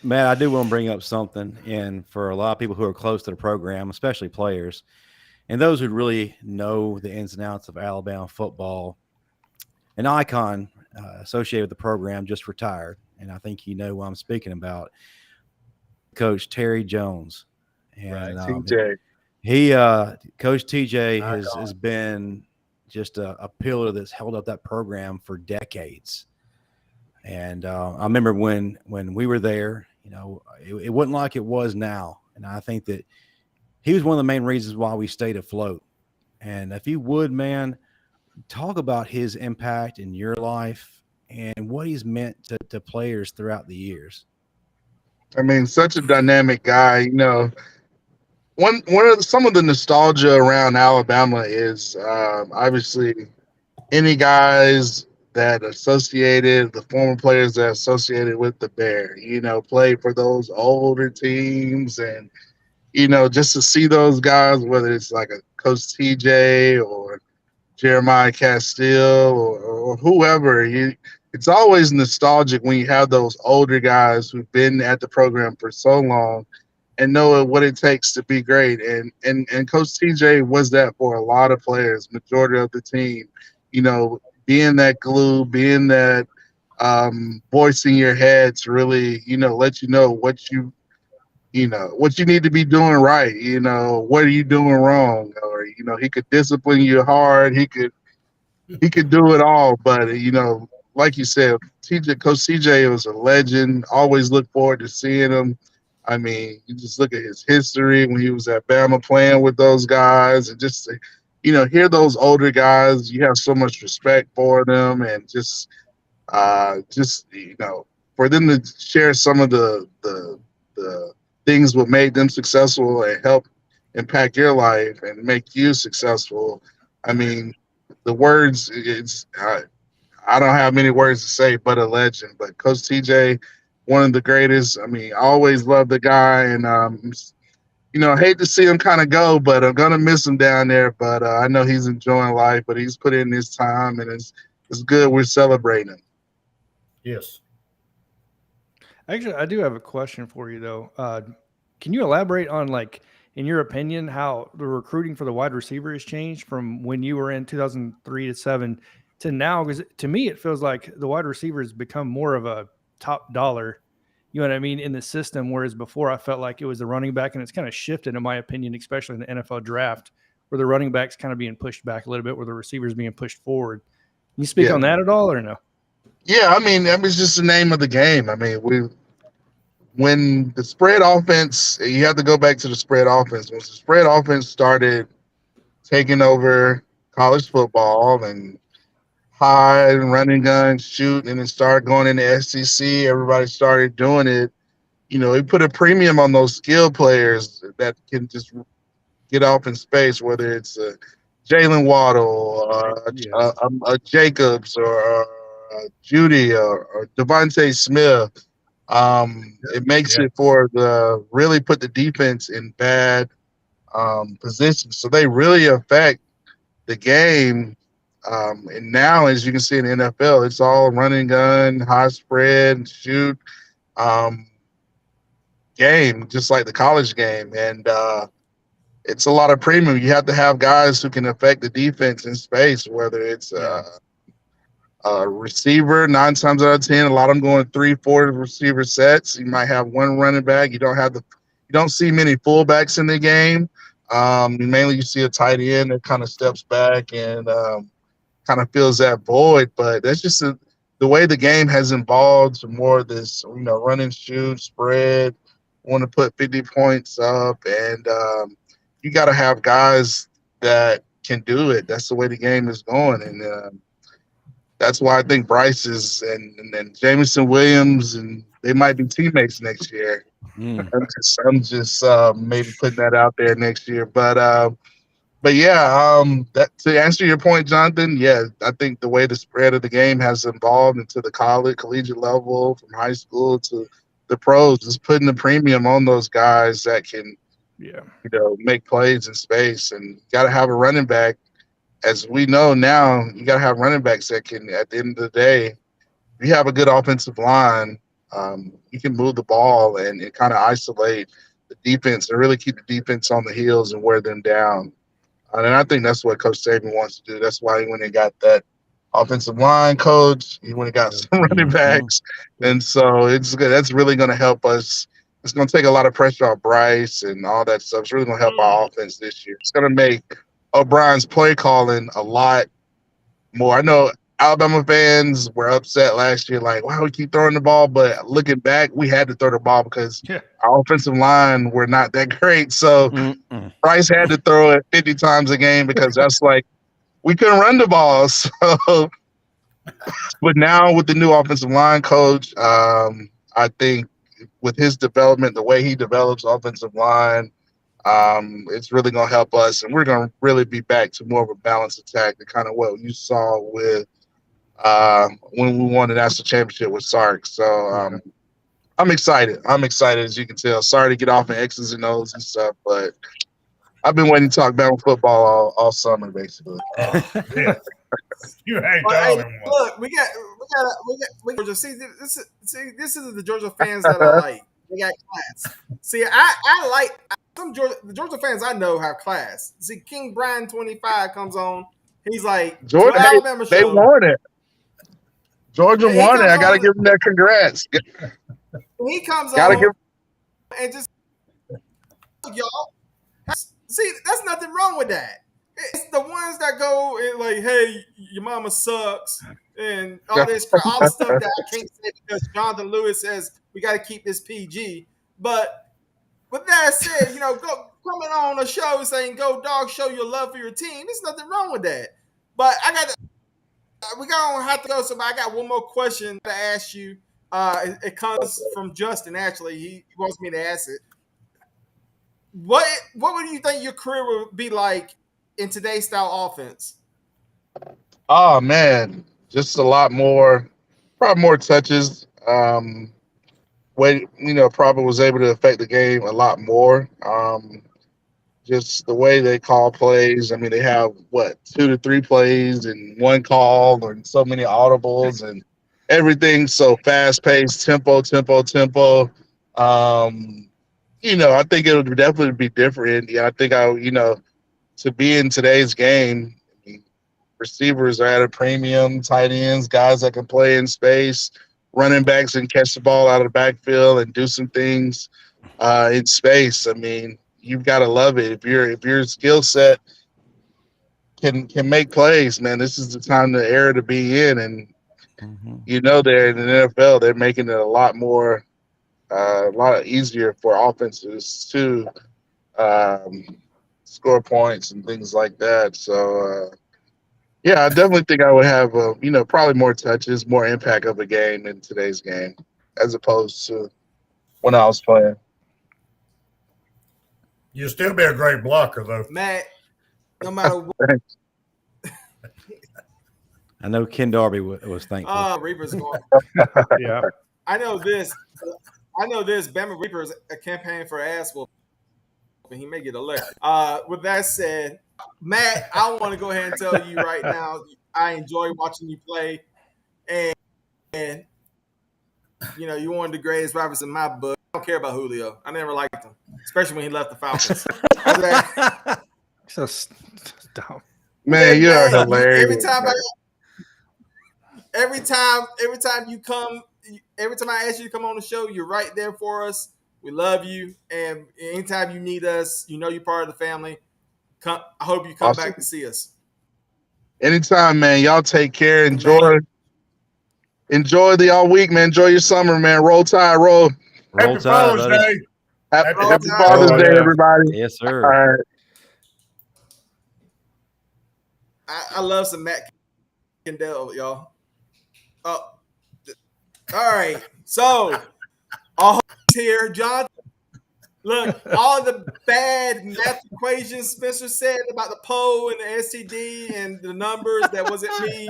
Matt, I do want to bring up something, and for a lot of people who are close to the program, especially players, and those who really know the ins and outs of Alabama football, an icon associated with the program just retired. And I think you know what I'm speaking about, Coach Terry Jones. And TJ. Coach TJ has been just a pillar that's held up that program for decades. And I remember when we were there, it wasn't like it was now. And I think that he was one of the main reasons why we stayed afloat. And if you would, man, talk about his impact in your life and what he's meant to players throughout the years. I mean, such a dynamic guy. One some of the nostalgia around Alabama is obviously any guys that associated, the former players that associated with the Bear, played for those older teams, and just to see those guys, whether it's like a Coach TJ or Jeremiah Castile or whoever, it's always nostalgic when you have those older guys who've been at the program for so long and know what it takes to be great. And Coach TJ was that for a lot of players, majority of the team, being that glue, being that voice in your head to really, let you know what you need to be doing right. What are you doing wrong? Or, he could discipline you hard. He could do it all. But, like you said, Coach CJ was a legend. Always look forward to seeing him. I mean, you just look at his history when he was at Bama playing with those guys, and just, hear those older guys. You have so much respect for them, and just for them to share some of the things what made them successful and help impact your life and make you successful. I mean, the words, I don't have many words to say but a legend. But Coach TJ, one of the greatest. I mean, I always loved the guy, and hate to see him kind of go, but I'm gonna miss him down there. But I know he's enjoying life, but he's put in his time, and it's good we're celebrating him. Yes. Actually, I do have a question for you, though. Can you elaborate on, like, in your opinion, how the recruiting for the wide receiver has changed from when you were in 2003 to 7 to now? Because to me, it feels like the wide receiver has become more of a top dollar, you know what I mean, in the system, whereas before I felt like it was the running back, and it's kind of shifted, in my opinion, especially in the NFL draft, where the running back's kind of being pushed back a little bit, where the receiver's being pushed forward. Can you speak on that at all, or no? Yeah, I mean, that was just the name of the game. I mean, when the spread offense, you have to go back to the spread offense. Once the spread offense started taking over college football and hide and running gun, shoot, and then started going into SEC, everybody started doing it. It put a premium on those skilled players that can just get off in space, whether it's Jalen Waddle, a Jacobs, or Judy, or Devontae Smith. It makes it for really put the defense in bad positions. So they really affect the game. And now, as you can see in the NFL, it's all running gun, high spread, shoot game, just like the college game. And it's a lot of premium. You have to have guys who can affect the defense in space, whether it's receiver, 9 times out of 10, a lot of them going 3-4 receiver sets. You might have one running back. You don't see many fullbacks in the game. Mainly you see a tight end that kind of steps back and kind of fills that void. But that's just the way the game has evolved to more of this, run and shoot, spread, want to put 50 points up. And you got to have guys that can do it. That's the way the game is going. And that's why I think Bryce and Jameson Williams, and they might be teammates next year. I'm just maybe putting that out there next year. But yeah, that to answer your point, Jonathan, yeah, I think the way the spread of the game has evolved into the collegiate level, from high school to the pros, is putting the premium on those guys that can, make plays in space. And you got to have a running back. As we know now, you got to have running backs that can, at the end of the day, if you have a good offensive line, you can move the ball and kind of isolate the defense and really keep the defense on the heels and wear them down. And I think that's what Coach Saban wants to do. That's why he went and got that offensive line coach. He went and got some running backs. And so it's good. That's really going to help us. It's going to take a lot of pressure off Bryce and all that stuff. It's really going to help our offense this year. It's going to make O'Brien's play calling a lot more. I know Alabama fans were upset last year, like, wow, we keep throwing the ball. But looking back, we had to throw the ball because our offensive line were not that great. So Bryce had to throw it 50 times a game because that's like, we couldn't run the ball. So, but now with the new offensive line coach, I think with his development, the way he develops offensive line, It's really going to help us, and we're going to really be back to more of a balanced attack, the kind of what you saw with when we won the national championship with Sark. So I'm excited. As you can tell. Sorry to get off in X's and O's and stuff, but I've been waiting to talk Bama football all summer, basically. Yeah. You ain't Well, talking one. look, we got Georgia. See, this is the Georgia fans that I like. They got class. See, I like the Georgia fans I know have class. See, King Brian 25 comes on. He's like, Georgia, Alabama they show. won it. Georgia He won it. comes I got to on- give them that congrats. He comes Gotta on give. and just y'all. See, that's nothing wrong with that. It's the ones that go and like, hey, your mama sucks, and all this crap, all the stuff that I can't say because Jonathan Lewis says we got to keep this PG. But with that said, go coming on a show saying "Go Dog," show your love for your team. There's nothing wrong with that. But we gonna have to go. So I got one more question to ask you. It comes from Justin. Actually, he wants me to ask it. What would you think your career would be like in today's style offense? Oh man, just a lot more, probably more touches. Probably was able to affect the game a lot more. Just the way they call plays. I mean, they have 2 to 3 plays and one call, and so many audibles, and everything so fast paced, tempo. I think it would definitely be different. Yeah, I think to be in today's game, receivers are at a premium, tight ends, guys that can play in space, running backs and catch the ball out of the backfield and do some things in space. I mean, you've got to love it. If your skill set can make plays, man, this is the time, the era to be in. And they're in the NFL, they're making it a lot easier for offenses to score points and things like that. So, I definitely think I would have, probably more touches, more impact of the game in today's game as opposed to when I was playing. You'll still be a great blocker, though. Matt, no matter what. I know Ken Darby was thankful. Reaper's going. Yeah. I know this. Bama Reaper's a campaign for ass whooping. He may get elected. With that said, Matt, I want to go ahead and tell you right now, I enjoy watching you play, and you're one of the greatest rappers in my book. I don't care about Julio. I never liked him, especially when he left the Falcons. So dumb. Man, you are hilarious. Every time you come, every time I ask you to come on the show, you're right there for us. We love you, and anytime you need us, you're part of the family. I hope you come back to see us. Anytime, man. Y'all take care. Enjoy the all week, man. Enjoy your summer, man. Roll Tide, roll. Happy Father's Day. Happy Father's Day, everybody. Yes, sir. All right. I love some Matt Caddell, y'all. Oh, all right. So, all here, John. Look, all the bad math equations Spencer said about the PO and the STD and the numbers, that wasn't me.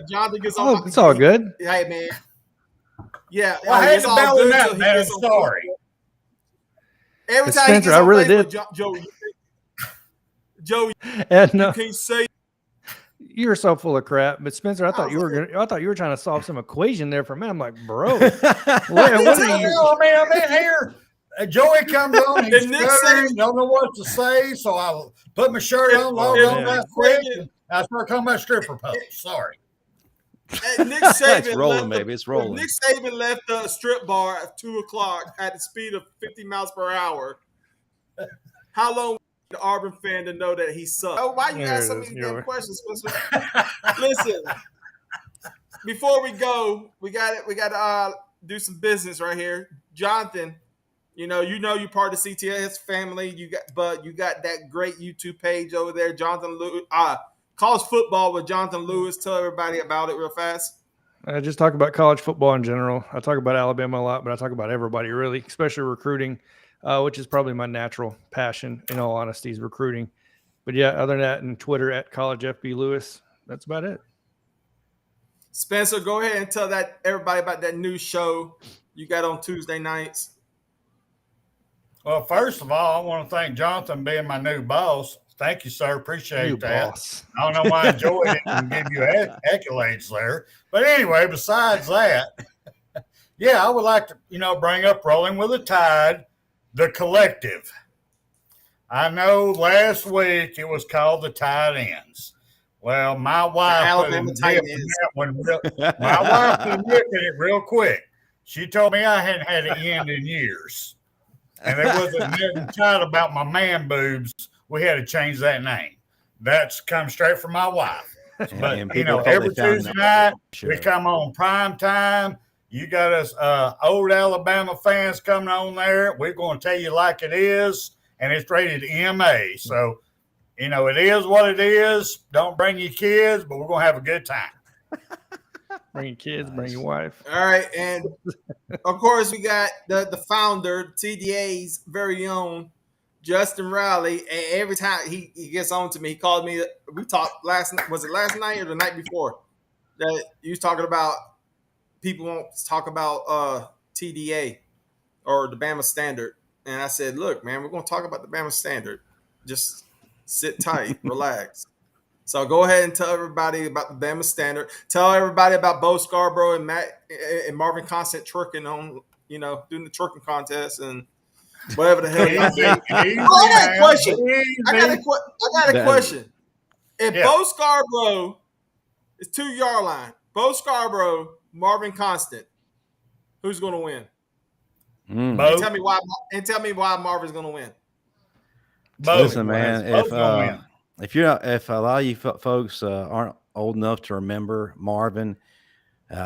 Jonathan gets on. It's all good. Hey, man. Yeah, Well, I had it's to all bail good him out, till he man. gets I'm on. sorry. Every time Spencer, he gets I on really Facebook, did. Joe, And you can't say. You're so full of crap. But Spencer, I thought you were trying to solve some equation there for a minute. I'm like, bro, what are you? I mean, I'm in here. Joey comes on, he's And Nick stuttering, Saban- don't know what to say, so I put my shirt on, log on that quick, and I start talking about stripper posts. Sorry. Nick Saban It's rolling, baby. It's rolling. Nick Saban left the strip bar at 2:00 at the speed of 50 miles per hour. How long would the Auburn fan to know that he sucked? Oh, why you ask so many damn questions, Spencer? Listen, before we go, we got to do some business right here. Jonathan, you're part of the CTS family. You got that great YouTube page over there, Jonathan Lewis. College football with Jonathan Lewis. Tell everybody about it real fast. I just talk about college football in general. I talk about Alabama a lot, but I talk about everybody really, especially recruiting. which is probably my natural passion, in all honesty, is recruiting. But yeah, other than that, and Twitter at College FB Lewis, that's about it. Spencer, go ahead and tell everybody about that new show you got on Tuesday nights. Well, first of all, I want to thank Jonathan being my new boss. Thank you, sir. Appreciate New that. boss. I don't know why Joey didn't give you accolades there. But anyway, besides that, yeah, I would like to, bring up Rolling with the Tide, the collective. I know last week it was called the Tide Ends. Well, my wife Alabama tight ends. My wife was looking it real quick. She told me I hadn't had an end in years. And there wasn't nothing tight about my man boobs. We had to change that name. That's come straight from my wife. But, every Tuesday night, we come on prime time. You got us old Alabama fans coming on there. We're going to tell you like it is, and it's rated MA. So, it is what it is. Don't bring your kids, but we're going to have a good time. Bring your kids, bring your wife. All right. And, of course, we got the founder, TDA's very own, Justin Riley. And every time he gets on to me, he called me. We talked last night or the night before? That you was talking about people won't talk about TDA or the Bama Standard. And I said, look, man, we're going to talk about the Bama Standard. Just sit tight, relax. So go ahead and tell everybody about the Bama Standard. Tell everybody about Bo Scarborough and Matt and Marvin Constant twerking on, doing the twerking contest and whatever the hell. I got a question. I got a question. If Bo Scarborough is 2-yard line, Bo Scarborough, Marvin Constant, who's going to win? And tell me why Marvin's going to win. Listen, man, if a lot of you folks aren't old enough to remember Marvin,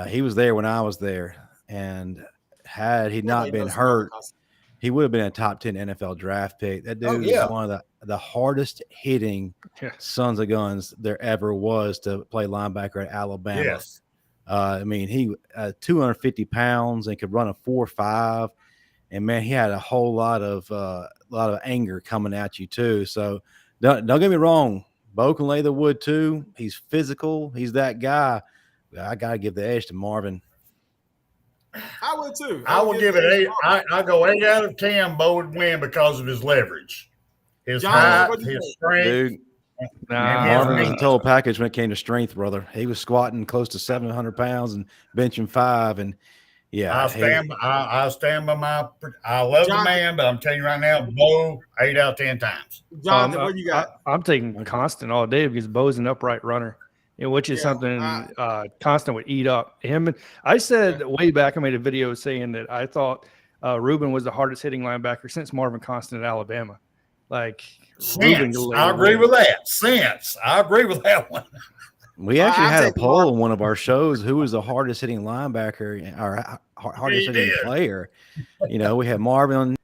he was there when I was there, and had he not been hurt, he would have been a top 10 NFL draft pick. That dude is one of the hardest hitting sons of guns there ever was to play linebacker at Alabama. Yes. He 250 pounds and could run a 4.5, and man, he had a whole lot of anger coming at you too. So don't get me wrong, Bo can lay the wood too. He's physical. He's that guy. I gotta give the edge to Marvin. I would too. I will give it 8. I go 8 out of 10. Bo would win because of his leverage, his height, his strength. Dude, Marvin was a total package when it came to strength, brother. He was squatting close to 700 pounds and benching 5. And yeah, I stand by my. I love the man, but I'm telling you right now, Bo 8 out of 10 times. Jonathan, what you got? I'm taking Constant all day because Bo's an upright runner, which is something Constant would eat up. I said way back, I made a video saying that I thought Ruben was the hardest hitting linebacker since Marvin Constant at Alabama. I agree with that. I agree with that one. We actually had a poll in one of our shows who was the hardest hitting linebacker or hardest hitting player. We had Marvin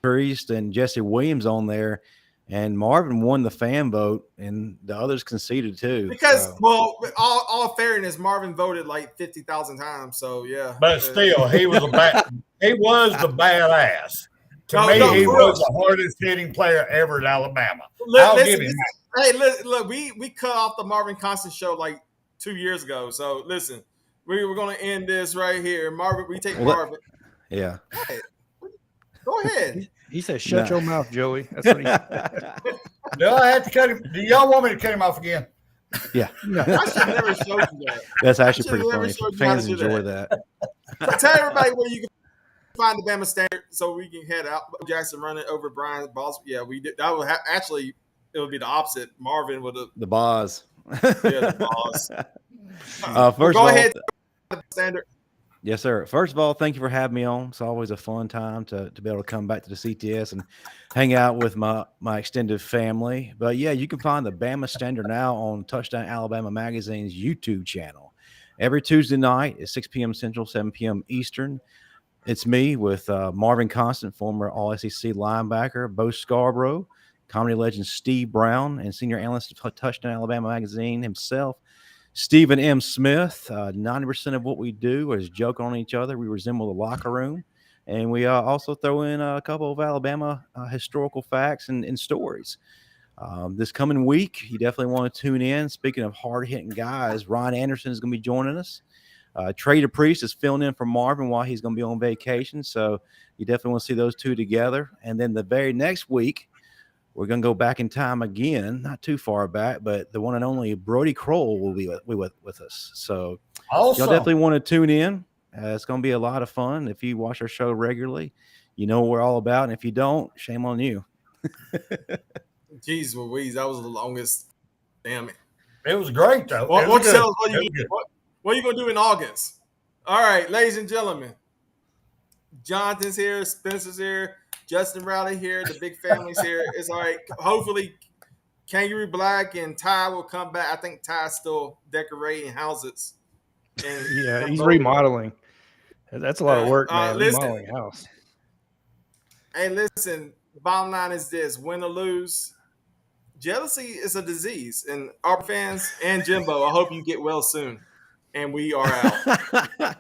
Priest and Jesse Williams on there, and Marvin won the fan vote, and the others conceded too. Because, all fairness, Marvin voted like 50,000 times. So yeah, but still, he was the badass. To me, he was the hardest hitting player ever at Alabama. I'll give him that. Hey, look, we cut off the Marvin Constant show like 2 years ago. So listen, we're going to end this right here. Marvin, we take Marvin. Yeah. Hey, go ahead. He said, "Shut your mouth, Joey." That's what he said. Do I have to cut him? Do y'all want me to cut him off again? Yeah. No. I should never show you that. That's actually pretty funny. Fans enjoy that. Tell everybody where you can find the Bama Standard so we can head out. Jackson running over Brian's balls. Yeah, we did. That would actually. It would be the opposite. Marvin would have the boss. The boss. First go of ahead. all, Standard. Yes, sir. First of all, thank you for having me on. It's always a fun time to be able to come back to the CTS and hang out with my extended family. But yeah, you can find the Bama Standard now on Touchdown Alabama Magazine's YouTube channel. Every Tuesday night at 6 p.m. Central, 7 p.m. Eastern. It's me with Marvin Constant, former All-SEC linebacker, Bo Scarborough, comedy legend Steve Brown, and senior analyst of Touchdown Alabama Magazine himself, Stephen M. Smith. 90% of what we do is joke on each other. We resemble the locker room. And we also throw in a couple of Alabama historical facts and stories. This coming week, you definitely want to tune in. Speaking of hard-hitting guys, Ron Anderson is going to be joining us. Trey DePriest is filling in for Marvin while he's going to be on vacation. So you definitely want to see those two together. And then the very next week, we're going to go back in time again, not too far back, but the one and only Brody Kroll will be with us. So y'all definitely want to tune in. It's going to be a lot of fun. If you watch our show regularly, you know what we're all about. And if you don't, shame on you. Jeez Louise, that was the longest. Damn it. It was great, though. What are you going to do in August? All right, ladies and gentlemen. Jonathan's here. Spencer's here. Justin Riley here. The big family's here. It's all right. Hopefully, Kangaroo Black and Ty will come back. I think Ty's still decorating houses. Yeah, he's remodeling. That's a lot of work, man. Remodeling a house. Hey, listen. Bottom line is this: win or lose, jealousy is a disease. And our fans and Jimbo, I hope you get well soon. And we are out.